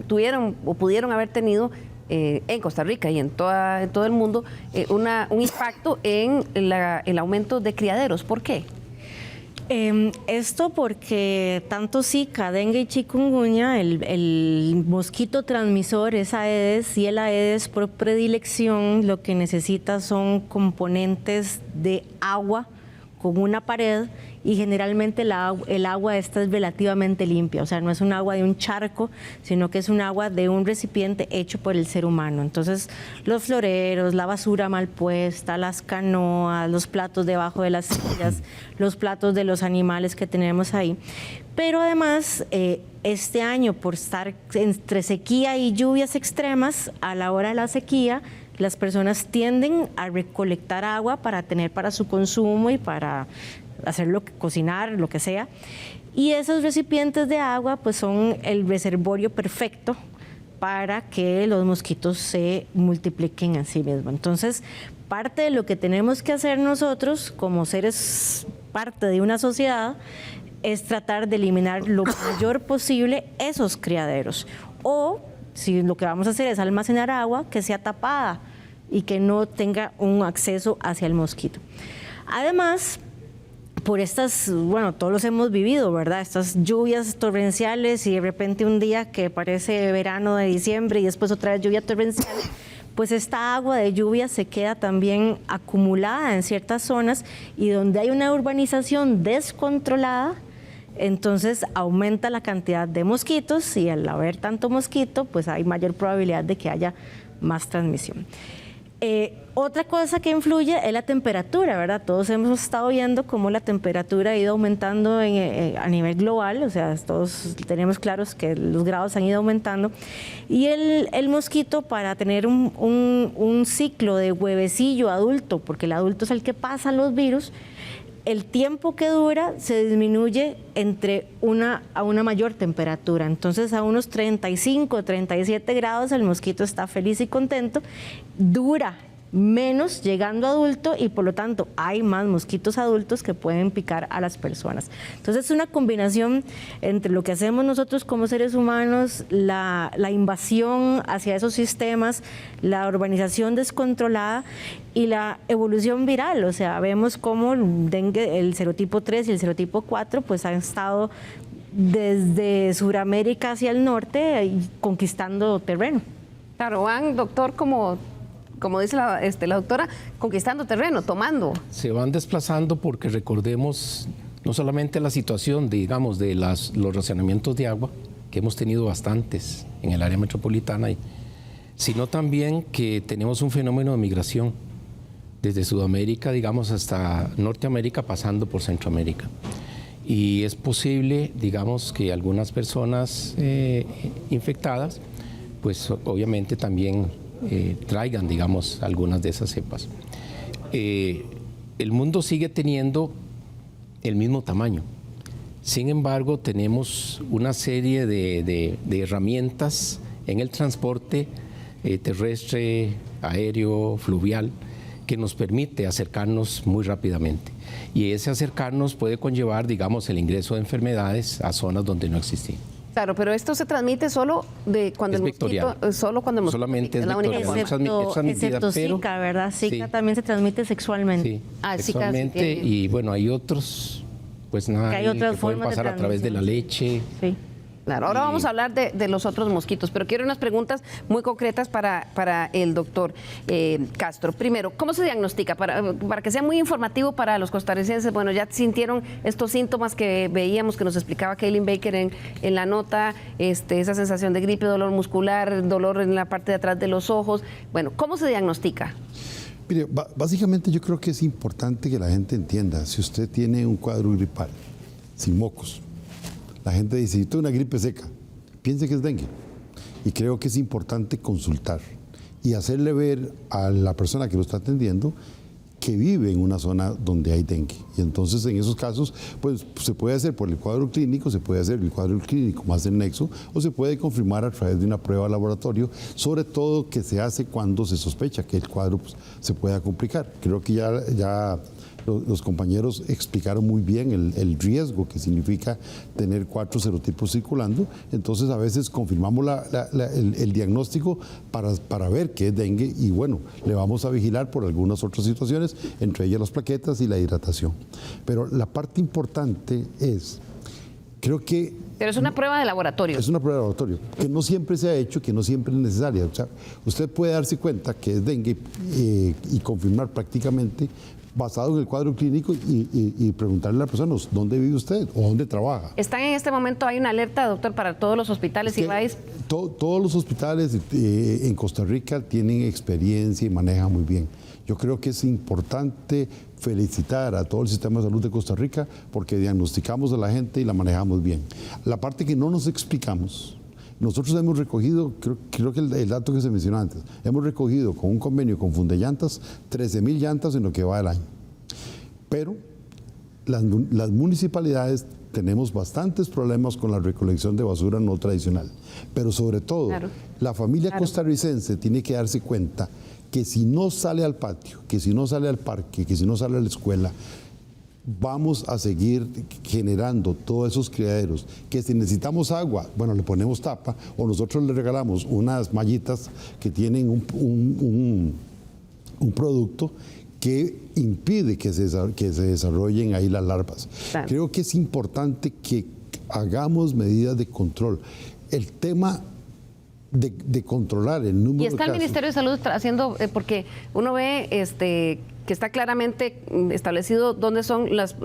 tuvieron o pudieron haber tenido en Costa Rica y en todo el mundo un impacto en el aumento de criaderos. ¿Por qué? Esto porque tanto Zika, dengue y chikungunya, el mosquito transmisor es Aedes, y el Aedes por predilección lo que necesita son componentes de agua con una pared, y generalmente el agua esta es relativamente limpia, o sea, no es un agua de un charco, sino que es un agua de un recipiente hecho por el ser humano. Entonces, los floreros, la basura mal puesta, las canoas, los platos debajo de las sillas, los platos de los animales que tenemos ahí. Pero además, este año, por estar entre sequía y lluvias extremas, a la hora de la sequía, las personas tienden a recolectar agua para tener para su consumo y para hacerlo, cocinar, lo que sea. Y esos recipientes de agua pues son el reservorio perfecto para que los mosquitos se multipliquen en sí mismos. Entonces, parte de lo que tenemos que hacer nosotros como seres parte de una sociedad es tratar de eliminar lo mayor posible esos criaderos. O si lo que vamos a hacer es almacenar agua, que sea tapada y que no tenga un acceso hacia el mosquito. Además, por estas, bueno, todos los hemos vivido, ¿verdad? Estas lluvias torrenciales y de repente un día que parece verano de diciembre y después otra vez lluvia torrencial, pues esta agua de lluvia se queda también acumulada en ciertas zonas, y donde hay una urbanización descontrolada, entonces aumenta la cantidad de mosquitos, y al haber tanto mosquito, pues hay mayor probabilidad de que haya más transmisión. Otra cosa que influye es la temperatura, ¿verdad? Todos hemos estado viendo cómo la temperatura ha ido aumentando a nivel global, o sea, todos tenemos claros que los grados han ido aumentando, y el mosquito, para tener un ciclo de huevecillo adulto, porque el adulto es el que pasa los virus, el tiempo que dura se disminuye a una mayor temperatura. Entonces, a unos 35, 37 grados el mosquito está feliz y contento, dura menos llegando adulto, y por lo tanto hay más mosquitos adultos que pueden picar a las personas. Entonces, es una combinación entre lo que hacemos nosotros como seres humanos, la invasión hacia esos sistemas, la urbanización descontrolada y la evolución viral. O sea, vemos cómo dengue, el serotipo 3 y el serotipo 4 pues han estado desde Sudamérica hacia el norte, conquistando terreno. Claro, van, doctor, como dice la doctora, conquistando terreno, tomando. Se van desplazando porque recordemos no solamente la situación, digamos, de los racionamientos de agua, que hemos tenido bastantes en el área metropolitana, sino también que tenemos un fenómeno de migración desde Sudamérica, digamos, hasta Norteamérica, pasando por Centroamérica. Y es posible, digamos, que algunas personas infectadas, pues obviamente también traigan, digamos, algunas de esas cepas. El mundo sigue teniendo el mismo tamaño. Sin embargo, tenemos una serie de herramientas en el transporte terrestre, aéreo, fluvial, que nos permite acercarnos muy rápidamente. Y ese acercarnos puede conllevar, digamos, el ingreso de enfermedades a zonas donde no existían. Claro, pero esto se transmite solo cuando el mosquito, solo cuando el mosquito. Solamente es vectorial. Excepto Zika, ¿verdad? Zika sí. También se transmite sexualmente. Sí, sexualmente, y bueno, hay otros, pues nada, que pueden pasar a través de la leche. Sí. Claro, ahora vamos a hablar de los otros mosquitos, pero quiero unas preguntas muy concretas para el doctor Castro. Primero, ¿cómo se diagnostica? Para que sea muy informativo para los costarricenses, bueno, ya sintieron estos síntomas que veíamos, que nos explicaba Kaylin Baker en la nota, esa sensación de gripe, dolor muscular, dolor en la parte de atrás de los ojos. Bueno, ¿cómo se diagnostica? Mire, básicamente yo creo que es importante que la gente entienda, si usted tiene un cuadro gripal, sin mocos, la gente dice, si tuve una gripe seca, piense que es dengue. Y creo que es importante consultar y hacerle ver a la persona que lo está atendiendo que vive en una zona donde hay dengue. Y entonces en esos casos, pues se puede hacer por el cuadro clínico, se puede hacer el cuadro clínico más el nexo, o se puede confirmar a través de una prueba de laboratorio, sobre todo que se hace cuando se sospecha que el cuadro pues, se pueda complicar. Creo que ya los compañeros explicaron muy bien el riesgo que significa tener 4 serotipos circulando. Entonces a veces confirmamos el diagnóstico para ver que es dengue y bueno, le vamos a vigilar por algunas otras situaciones, entre ellas las plaquetas y la hidratación. Pero la parte importante es, creo que... Pero es una prueba de laboratorio. Es una prueba de laboratorio, que no siempre se ha hecho, que no siempre es necesaria. O sea, usted puede darse cuenta que es dengue y confirmar prácticamente basado en el cuadro clínico y preguntarle a la persona, ¿dónde vive usted o dónde trabaja? ¿Están en este momento, hay una alerta, doctor, para todos los hospitales y vais? Todos los hospitales en Costa Rica tienen experiencia y manejan muy bien. Yo creo que es importante felicitar a todo el sistema de salud de Costa Rica porque diagnosticamos a la gente y la manejamos bien. La parte que no nos explicamos, nosotros hemos recogido, creo que el dato que se mencionó antes, hemos recogido con un convenio con Fundellantas 13,000 llantas en lo que va del año. Pero las municipalidades tenemos bastantes problemas con la recolección de basura no tradicional. Pero sobre todo, la familia costarricense tiene que darse cuenta que si no sale al patio, que si no sale al parque, que si no sale a la escuela, vamos a seguir generando todos esos criaderos, que si necesitamos agua, bueno, le ponemos tapa o nosotros le regalamos unas mallitas que tienen un producto que impide que se desarrollen ahí las larvas. Claro. Creo que es importante que hagamos medidas de control. El tema de controlar el número de casos. Y está el Ministerio de Salud haciendo, porque uno ve que está claramente establecido dónde son las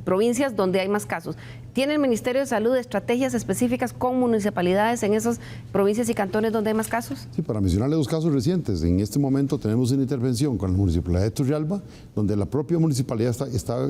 provincias donde hay más casos. ¿Tiene el Ministerio de Salud estrategias específicas con municipalidades en esas provincias y cantones donde hay más casos? Sí, para mencionarle 2 casos recientes. En este momento tenemos una intervención con la Municipalidad de Turrialba, donde la propia municipalidad está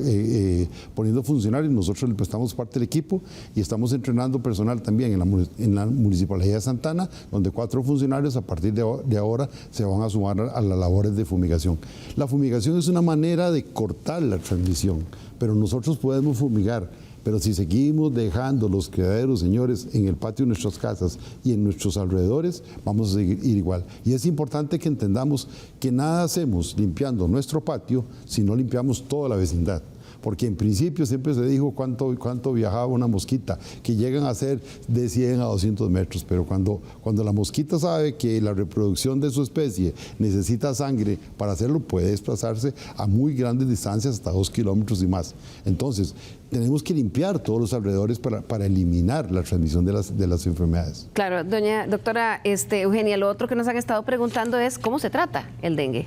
poniendo funcionarios, nosotros le prestamos parte del equipo y estamos entrenando personal también en la Municipalidad de Santana, donde 4 funcionarios a partir de ahora se van a sumar a las labores de fumigación. La fumigación es una manera de cortar la transmisión, pero nosotros podemos fumigar. Pero si seguimos dejando los criaderos, señores, en el patio de nuestras casas y en nuestros alrededores, vamos a seguir igual. Y es importante que entendamos que nada hacemos limpiando nuestro patio si no limpiamos toda la vecindad. porque en principio siempre se dijo cuánto viajaba una mosquita, que llegan a ser de 100 a 200 metros, pero cuando la mosquita sabe que la reproducción de su especie necesita sangre para hacerlo, puede desplazarse a muy grandes distancias, hasta 2 kilómetros y más. Entonces, tenemos que limpiar todos los alrededores para eliminar la transmisión de las enfermedades. Claro, doctora Eugenia, lo otro que nos han estado preguntando es ¿cómo se trata el dengue?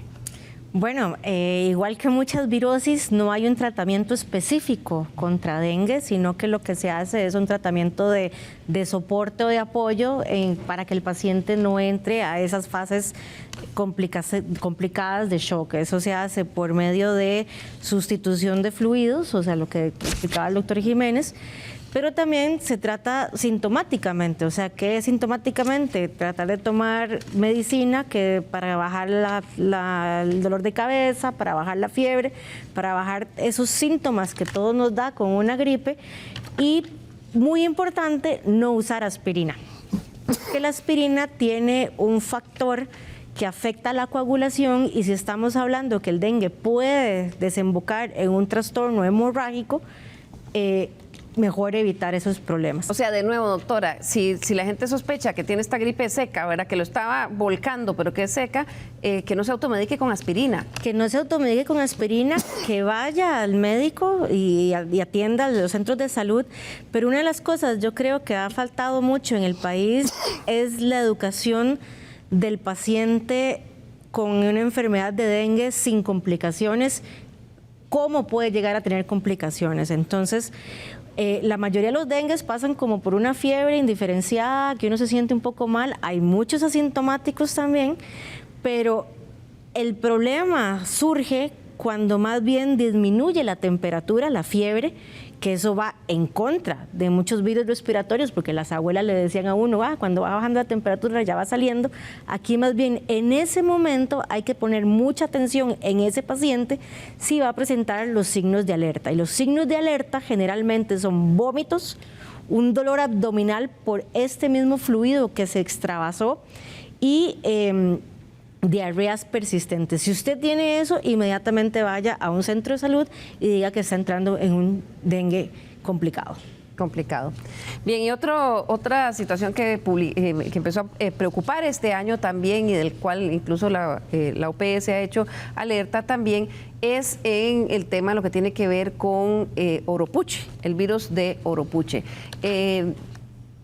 Bueno, igual que muchas virosis, no hay un tratamiento específico contra dengue, sino que lo que se hace es un tratamiento de soporte o de apoyo para que el paciente no entre a esas fases complicadas de shock. Eso se hace por medio de sustitución de fluidos, o sea, lo que explicaba el doctor Jiménez, pero también se trata sintomáticamente, o sea, ¿qué es sintomáticamente? Tratar de tomar medicina para bajar el dolor de cabeza, para bajar la fiebre, para bajar esos síntomas que todos nos da con una gripe y, muy importante, no usar aspirina. Porque la aspirina tiene un factor que afecta la coagulación y si estamos hablando que el dengue puede desembocar en un trastorno hemorrágico, mejor evitar esos problemas. O sea, de nuevo, doctora, si la gente sospecha que tiene esta gripe seca, ¿verdad? Que lo estaba volcando, pero que es seca, que no se automedique con aspirina. Que no se automedique con aspirina, que vaya al médico y atienda a los centros de salud. Pero una de las cosas yo creo que ha faltado mucho en el país es la educación del paciente con una enfermedad de dengue sin complicaciones, cómo puede llegar a tener complicaciones. Entonces, la mayoría de los dengues pasan como por una fiebre indiferenciada, que uno se siente un poco mal. Hay muchos asintomáticos también, pero el problema surge cuando más bien disminuye la temperatura, la fiebre, que eso va en contra de muchos virus respiratorios, porque las abuelas le decían a uno, cuando va bajando la temperatura ya va saliendo. Aquí más bien en ese momento hay que poner mucha atención en ese paciente si va a presentar los signos de alerta. Y los signos de alerta generalmente son vómitos, un dolor abdominal por este mismo fluido que se extravasó y diarreas persistentes. Si usted tiene eso, inmediatamente vaya a un centro de salud y diga que está entrando en un dengue complicado. Bien, y otra situación que empezó a preocupar este año también y del cual incluso la OPS ha hecho alerta también es en el tema lo que tiene que ver con Oropuche, el virus de Oropuche.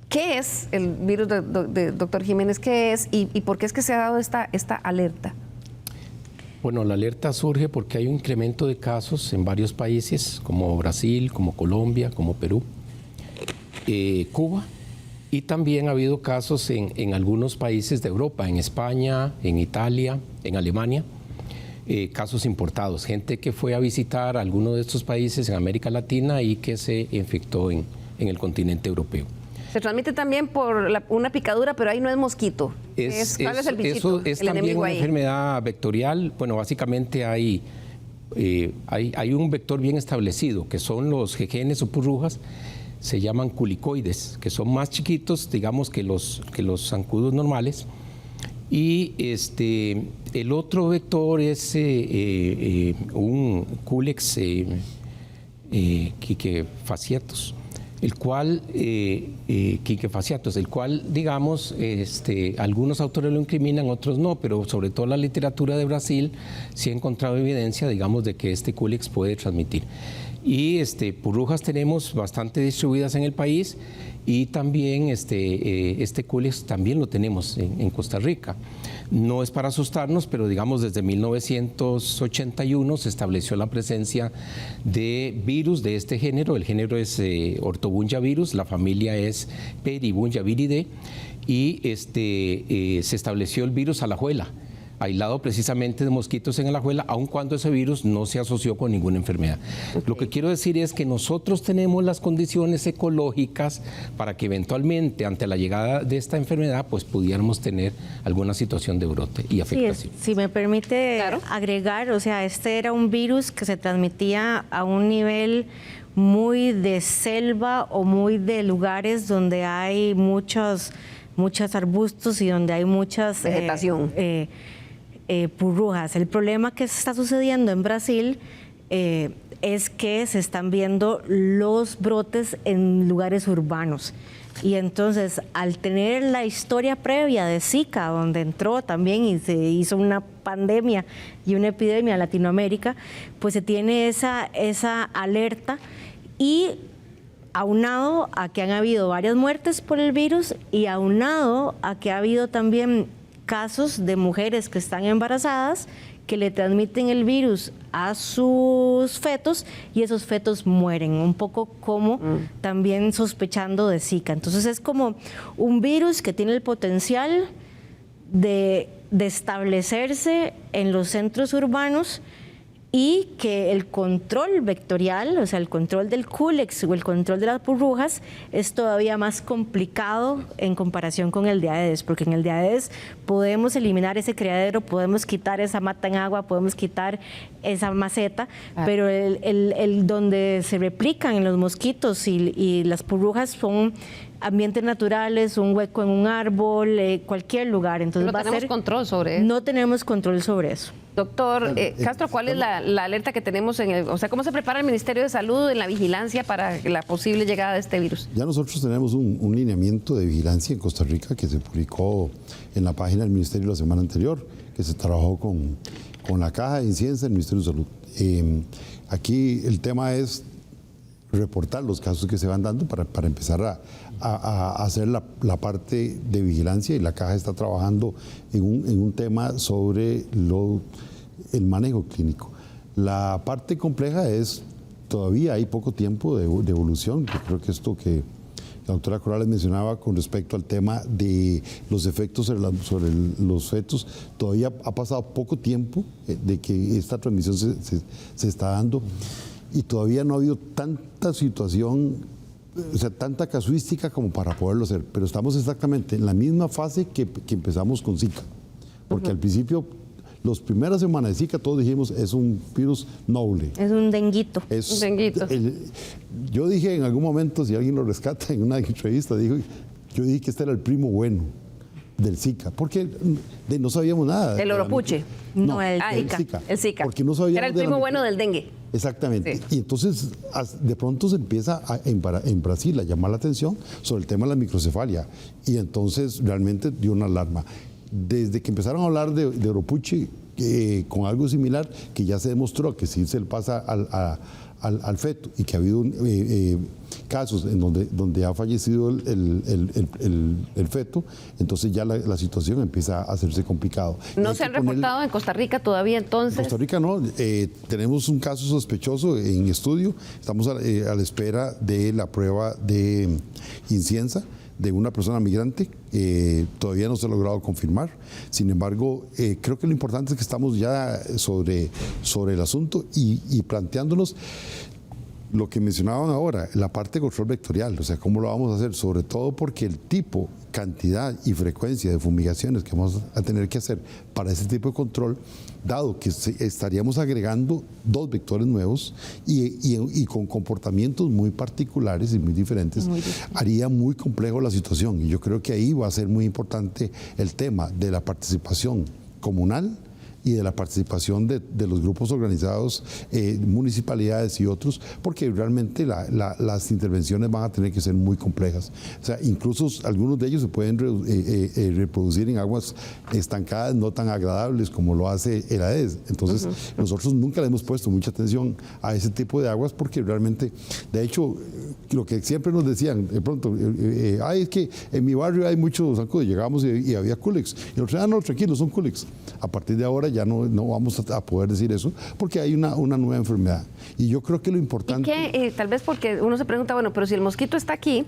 ¿Qué es el virus de doctor Jiménez? ¿Qué es y por qué es que se ha dado esta alerta? Bueno, la alerta surge porque hay un incremento de casos en varios países, como Brasil, como Colombia, como Perú, Cuba, y también ha habido casos en algunos países de Europa, en España, en Italia, en Alemania, casos importados, gente que fue a visitar alguno de estos países en América Latina y que se infectó en el continente europeo. Se transmite también por una picadura, pero ahí no es mosquito. ¿Cuál es el bichito? Eso es también una enfermedad vectorial. Bueno, básicamente hay un vector bien establecido, que son los jejenes o purrujas, se llaman culicoides, que son más chiquitos, digamos, que los zancudos normales. Y el otro vector es un Culex quiquefasciatus, el cual, digamos, algunos autores lo incriminan, otros no, pero sobre todo la literatura de Brasil sí ha encontrado evidencia, digamos, de que este Culex puede transmitir. Y purrujas tenemos bastante distribuidas en el país y también este Culex también lo tenemos en Costa Rica. No es para asustarnos, pero digamos desde 1981 se estableció la presencia de virus de este género. El género es Orthobungia-virus, la familia es Peribungia-viridae y se estableció el virus alajuela, aislado precisamente de mosquitos en Alajuela, aun cuando ese virus no se asoció con ninguna enfermedad. Okay. Lo que quiero decir es que nosotros tenemos las condiciones ecológicas para que eventualmente ante la llegada de esta enfermedad pues pudiéramos tener alguna situación de brote y afectación. Sí, si me permite agregar, o sea, este era un virus que se transmitía a un nivel muy de selva o muy de lugares donde hay muchos arbustos y donde hay muchas vegetación. Purrujas. El problema que está sucediendo en Brasil es que se están viendo los brotes en lugares urbanos. Y entonces, al tener la historia previa de Zika, donde entró también y se hizo una pandemia y una epidemia en Latinoamérica, pues se tiene esa alerta, y aunado a que han habido varias muertes por el virus y aunado a que ha habido también casos de mujeres que están embarazadas que le transmiten el virus a sus fetos y esos fetos mueren, un poco como también sospechando de Zika. Entonces es como un virus que tiene el potencial de establecerse en los centros urbanos, y que el control vectorial, o sea, el control del Culex o el control de las burbujas es todavía más complicado en comparación con el de Aedes, porque en el de Aedes podemos eliminar ese criadero, podemos quitar esa mata en agua, podemos quitar esa maceta, pero el donde se replican en los mosquitos y las burbujas son ambientes naturales, un hueco en un árbol, cualquier lugar. Entonces no tenemos control sobre eso. No tenemos control sobre eso. Doctor Castro, ¿cuál es la alerta que tenemos o sea, cómo se prepara el Ministerio de Salud en la vigilancia para la posible llegada de este virus? Ya nosotros tenemos un lineamiento de vigilancia en Costa Rica que se publicó en la página del Ministerio la semana anterior, que se trabajó con la Caja de Incidencia del Ministerio de Salud. Aquí el tema es reportar los casos que se van dando para empezar a hacer la parte de vigilancia, y la Caja está trabajando en un tema sobre el manejo clínico. La parte compleja es, todavía hay poco tiempo de evolución, que creo que esto que la doctora Corrales mencionaba con respecto al tema de los efectos sobre los fetos, todavía ha pasado poco tiempo de que esta transmisión se está dando, y todavía no ha habido tanta situación, o sea, tanta casuística como para poderlo hacer, pero estamos exactamente en la misma fase que empezamos con Zika, porque al principio, las primeras semanas de Zika, todos dijimos, es un virus noble. Es un denguito. Un denguito. Yo dije en algún momento, si alguien lo rescata en una entrevista, yo dije que este era el primo bueno del Zika, porque no sabíamos nada. El oropuche. No, el Zika. El Zika. Porque no sabíamos. Era el primo bueno del dengue. Exactamente. Sí. Y entonces, de pronto se empieza en Brasil a llamar la atención sobre el tema de la microcefalia. Y entonces realmente dio una alarma. Desde que empezaron a hablar de oropuche, con algo similar, que ya se demostró que sí se le pasa al feto, y que ha habido casos en donde ha fallecido el feto, entonces ya la situación empieza a hacerse complicado. ¿No se han reportado en Costa Rica todavía entonces? En Costa Rica no, tenemos un caso sospechoso en estudio, estamos a la espera de la prueba de inciensa de una persona migrante, todavía no se ha logrado confirmar. Sin embargo, creo que lo importante es que estamos ya sobre el asunto y planteándonos lo que mencionaban ahora, la parte de control vectorial, o sea, cómo lo vamos a hacer, sobre todo porque el tipo, cantidad y frecuencia de fumigaciones que vamos a tener que hacer para ese tipo de control, dado que estaríamos agregando 2 vectores nuevos y con comportamientos muy particulares y muy diferentes, haría muy complejo la situación. Y yo creo que ahí va a ser muy importante el tema de la participación comunal y de la participación de los grupos organizados, municipalidades y otros, porque realmente las intervenciones van a tener que ser muy complejas. O sea, incluso algunos de ellos se pueden reproducir en aguas estancadas, no tan agradables como lo hace el Aedes. Entonces, nosotros nunca le hemos puesto mucha atención a ese tipo de aguas, porque realmente, de hecho, lo que siempre nos decían, de pronto, es que en mi barrio hay muchos zancudos, llegamos y había Culex. Y nosotros, no, tranquilos, son Culex. A partir de ahora ya no vamos a poder decir eso, porque hay una nueva enfermedad. Y yo creo que lo importante... ¿Y qué? Tal vez porque uno se pregunta, bueno, pero si el mosquito está aquí,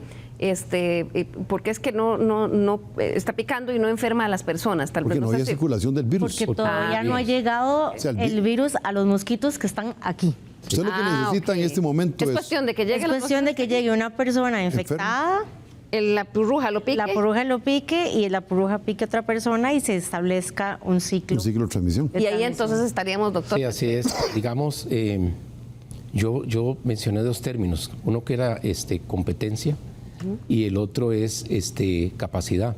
¿por qué es que no está picando y no enferma a las personas? Tal porque vez no hay circulación del virus. Porque todavía no ha llegado el virus a los mosquitos que están aquí. Usted lo que necesita en este momento es cuestión de que llegue, una persona infectada. La purruja lo pique. La purruja lo pique y la purruja pique a otra persona y se establezca un ciclo. Un ciclo de transmisión. Y ahí entonces estaríamos, doctor. Sí, así es. Digamos, yo mencioné 2 términos. Uno que era competencia y el otro es capacidad.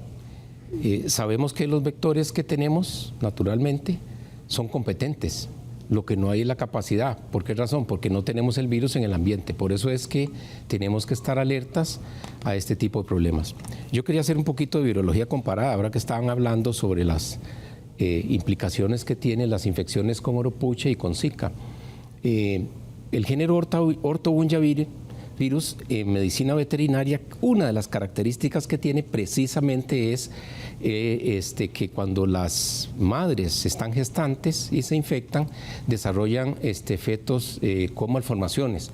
Sabemos que los vectores que tenemos, naturalmente, son competentes. Lo que no hay es la capacidad. ¿Por qué razón? Porque no tenemos el virus en el ambiente. Por eso es que tenemos que estar alertas a este tipo de problemas. Yo quería hacer un poquito de virología comparada, ahora que estaban hablando sobre las implicaciones que tienen las infecciones con oropuche y con Zika. El género ortobunjavirus en medicina veterinaria, una de las características que tiene precisamente es que cuando las madres están gestantes y se infectan, desarrollan fetos con malformaciones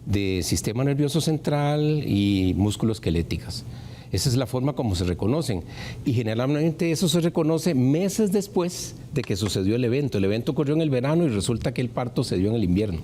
de sistema nervioso central y musculoesqueléticas. Esa es la forma como se reconocen. Y generalmente eso se reconoce meses después de que sucedió el evento. El evento ocurrió en el verano y resulta que el parto se dio en el invierno,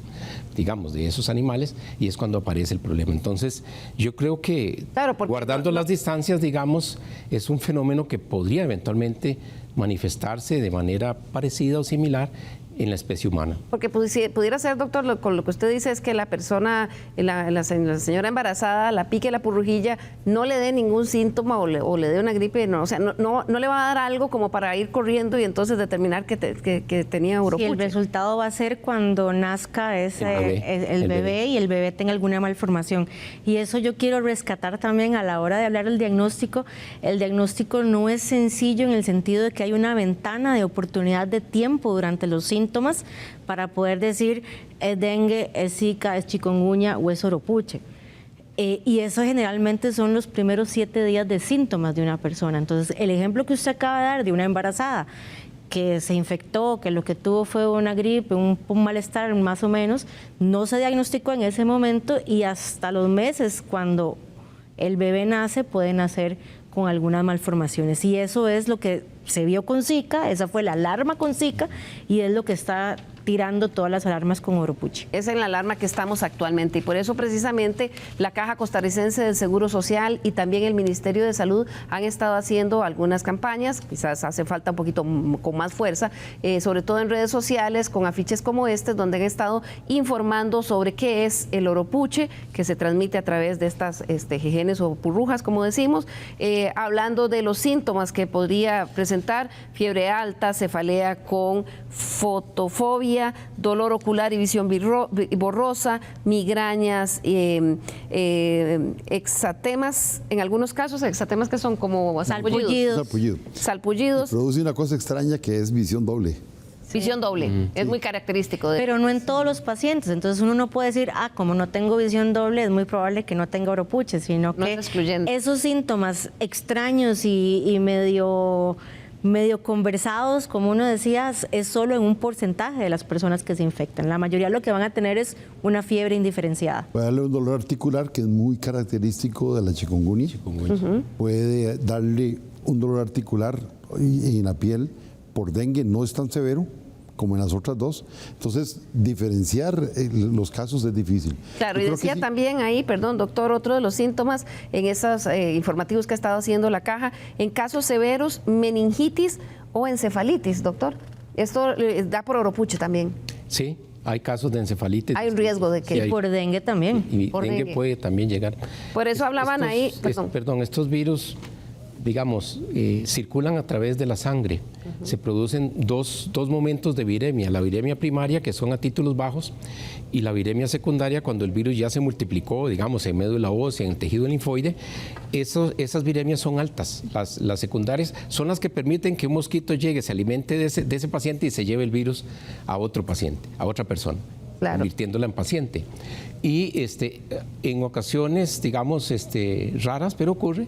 digamos, de esos animales, y es cuando aparece el problema. Entonces, yo creo que, claro, guardando las distancias, digamos, es un fenómeno que podría eventualmente manifestarse de manera parecida o similar en la especie humana. Porque pudiera ser, doctor, con lo que usted dice es que la persona, la señora embarazada, la pique la purrujilla, no le dé ningún síntoma o le dé una gripe, no, o sea, no le va a dar algo como para ir corriendo y entonces determinar que tenía oropuche. Sí, el resultado va a ser cuando nazca el bebé y el bebé tenga alguna malformación. Y eso yo quiero rescatar también a la hora de hablar del diagnóstico. El diagnóstico no es sencillo en el sentido de que hay una ventana de oportunidad de tiempo durante los síntomas para poder decir es dengue, es zika, es chikungunya o es oropuche. Y eso generalmente son los primeros 7 días de síntomas de una persona. Entonces, el ejemplo que usted acaba de dar de una embarazada que se infectó, que lo que tuvo fue una gripe, un malestar más o menos, no se diagnosticó en ese momento y hasta los meses cuando el bebé nace puede nacer con algunas malformaciones. Y eso es lo que se vio con Zika, esa fue la alarma con Zika y es lo que está tirando todas las alarmas con oropuche. Es en la alarma que estamos actualmente y por eso precisamente la Caja Costarricense del Seguro Social y también el Ministerio de Salud han estado haciendo algunas campañas, quizás hace falta un poquito con más fuerza, sobre todo en redes sociales con afiches como este, donde han estado informando sobre qué es el oropuche, que se transmite a través de estas jejenes o purrujas, como decimos, hablando de los síntomas que podría presentar: fiebre alta, cefalea con fotofobia, dolor ocular y visión borrosa, migrañas, exatemas, en algunos casos exatemas que son como salpullidos. Salpullidos. Produce una cosa extraña que es visión doble. Visión doble, es muy característico. Pero no en todos los pacientes, entonces uno no puede decir, como no tengo visión doble, es muy probable que no tenga oropuche, sino que esos síntomas extraños y medio conversados, como uno decía, es solo en un porcentaje de las personas que se infectan. La mayoría lo que van a tener es una fiebre indiferenciada. Puede darle un dolor articular que es muy característico de la chikungunya. Puede darle un dolor articular en la piel por dengue, no es tan severo como en las otras dos. Entonces, diferenciar los casos es difícil. Claro, y decía también ahí, perdón, doctor, otro de los síntomas en esos informativos que ha estado haciendo la Caja, en casos severos, meningitis o encefalitis, doctor. Esto da por oropuche también. Sí, hay casos de encefalitis. Hay un riesgo de que... Sí, por dengue también. Y dengue puede también llegar. Por eso hablaban ahí... Perdón, estos virus, digamos, circulan a través de la sangre. Se producen dos momentos de viremia: la viremia primaria, que son a títulos bajos, y la viremia secundaria, cuando el virus ya se multiplicó, digamos, en médula ósea, en el tejido linfoide. Esas viremias son altas. Las secundarias son las que permiten que un mosquito llegue, se alimente de ese paciente y se lleve el virus a otro paciente, a otra persona, convirtiéndola en paciente. Y en ocasiones, digamos, raras, pero ocurre,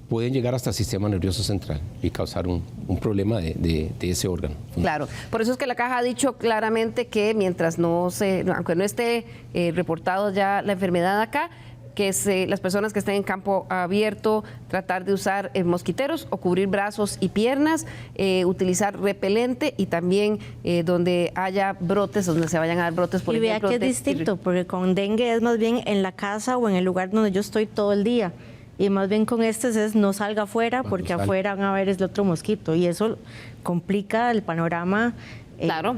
pueden llegar hasta el sistema nervioso central y causar un problema de ese órgano. Claro, por eso es que la Caja ha dicho claramente que mientras aunque no esté reportado ya la enfermedad acá, que las personas que estén en campo abierto, tratar de usar mosquiteros o cubrir brazos y piernas, utilizar repelente y también donde haya brotes, donde se vayan a dar brotes, por ejemplo. Y vea que es distinto, porque con dengue es más bien en la casa o en el lugar donde yo estoy todo el día. Y más bien con es no salga afuera, porque afuera van a ver el otro mosquito y eso complica el panorama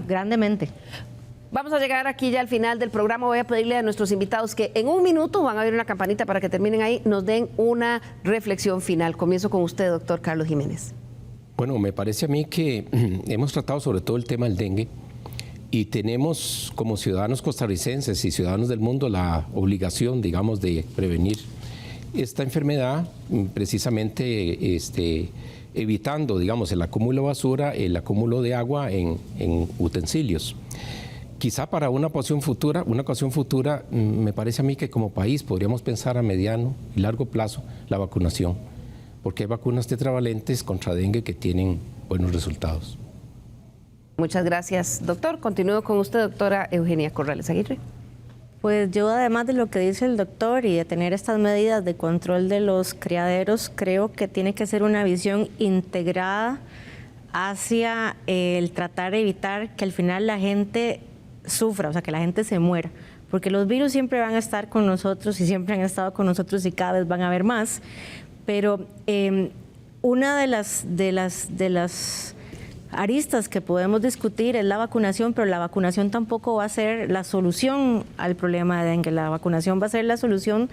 grandemente. Vamos a llegar aquí ya al final del programa. Voy a pedirle a nuestros invitados que en un minuto, van a ver una campanita para que terminen ahí, nos den una reflexión final. Comienzo con usted, doctor Carlos Jiménez. Bueno, me parece a mí que hemos tratado sobre todo el tema del dengue Y tenemos como ciudadanos costarricenses y ciudadanos del mundo la obligación, digamos, de prevenir esta enfermedad, precisamente evitando, digamos, el acúmulo de basura, el acúmulo de agua en utensilios. Quizá para una ocasión futura, me parece a mí que como país podríamos pensar a mediano y largo plazo la vacunación, porque hay vacunas tetravalentes contra dengue que tienen buenos resultados. Muchas gracias, doctor. Continúo con usted, doctora Eugenia Corrales Aguirre. Pues yo, además de lo que dice el doctor y de tener estas medidas de control de los criaderos, creo que tiene que ser una visión integrada hacia el tratar de evitar que al final la gente sufra, o sea, que la gente se muera, porque los virus siempre van a estar con nosotros y siempre han estado con nosotros y cada vez van a haber más, pero una de las aristas que podemos discutir es la vacunación, pero la vacunación tampoco va a ser la solución al problema de dengue. La vacunación va a ser la solución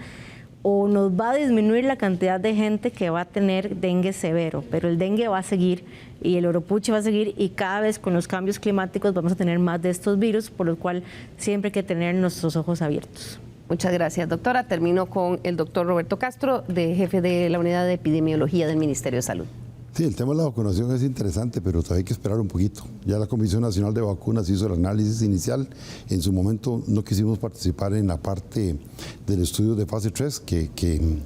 o nos va a disminuir la cantidad de gente que va a tener dengue severo, pero el dengue va a seguir y el oropuche va a seguir y cada vez con los cambios climáticos vamos a tener más de estos virus, por lo cual siempre hay que tener nuestros ojos abiertos. Muchas gracias, doctora. Termino con el doctor Roberto Castro, jefe de la Unidad de Epidemiología del Ministerio de Salud. Sí, el tema de la vacunación es interesante, pero todavía hay que esperar un poquito. Ya la Comisión Nacional de Vacunas hizo el análisis inicial. En su momento no quisimos participar en la parte del estudio de fase 3, que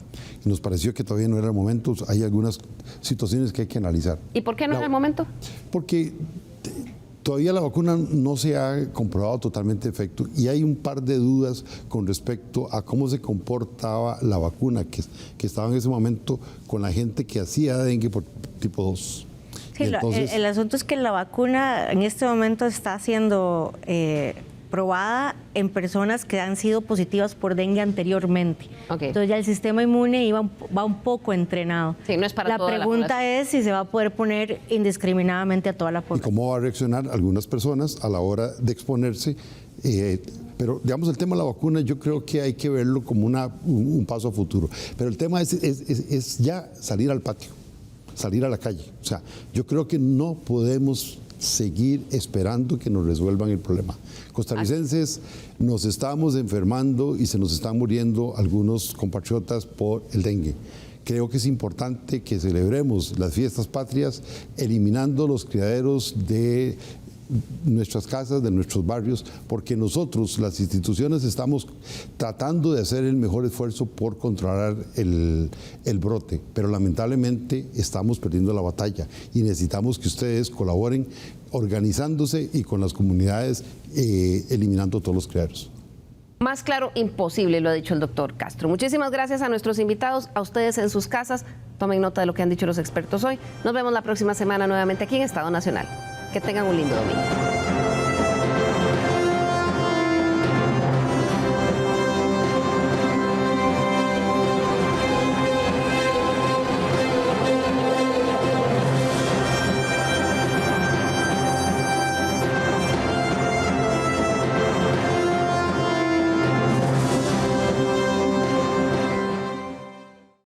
nos pareció que todavía no era el momento. Hay algunas situaciones que hay que analizar. ¿Y por qué no era el momento? Porque todavía la vacuna no se ha comprobado totalmente efecto y hay un par de dudas con respecto a cómo se comportaba la vacuna que estaba en ese momento con la gente que hacía dengue por tipo 2. Sí, entonces, el asunto es que la vacuna en este momento está siendo probada en personas que han sido positivas por dengue anteriormente. Okay. Entonces ya el sistema inmune va un poco entrenado. Sí, no es para la pregunta es si se va a poder poner indiscriminadamente a toda la población. ¿Y cómo va a reaccionar algunas personas a la hora de exponerse? Pero digamos, el tema de la vacuna yo creo que hay que verlo como un paso a futuro. Pero el tema es ya salir al patio, salir a la calle. O sea, yo creo que no podemos seguir esperando que nos resuelvan el problema. Costarricenses nos estamos enfermando y se nos están muriendo algunos compatriotas por el dengue. Creo que es importante que celebremos las fiestas patrias eliminando los criaderos de nuestras casas, de nuestros barrios, porque nosotros, las instituciones, estamos tratando de hacer el mejor esfuerzo por controlar el brote, pero lamentablemente estamos perdiendo la batalla y necesitamos que ustedes colaboren organizándose y con las comunidades eliminando todos los criaderos. Más claro, imposible, lo ha dicho el doctor Castro. Muchísimas gracias a nuestros invitados, a ustedes en sus casas. Tomen nota de lo que han dicho los expertos hoy. Nos vemos la próxima semana nuevamente aquí en Estado Nacional. Que tengan un lindo domingo.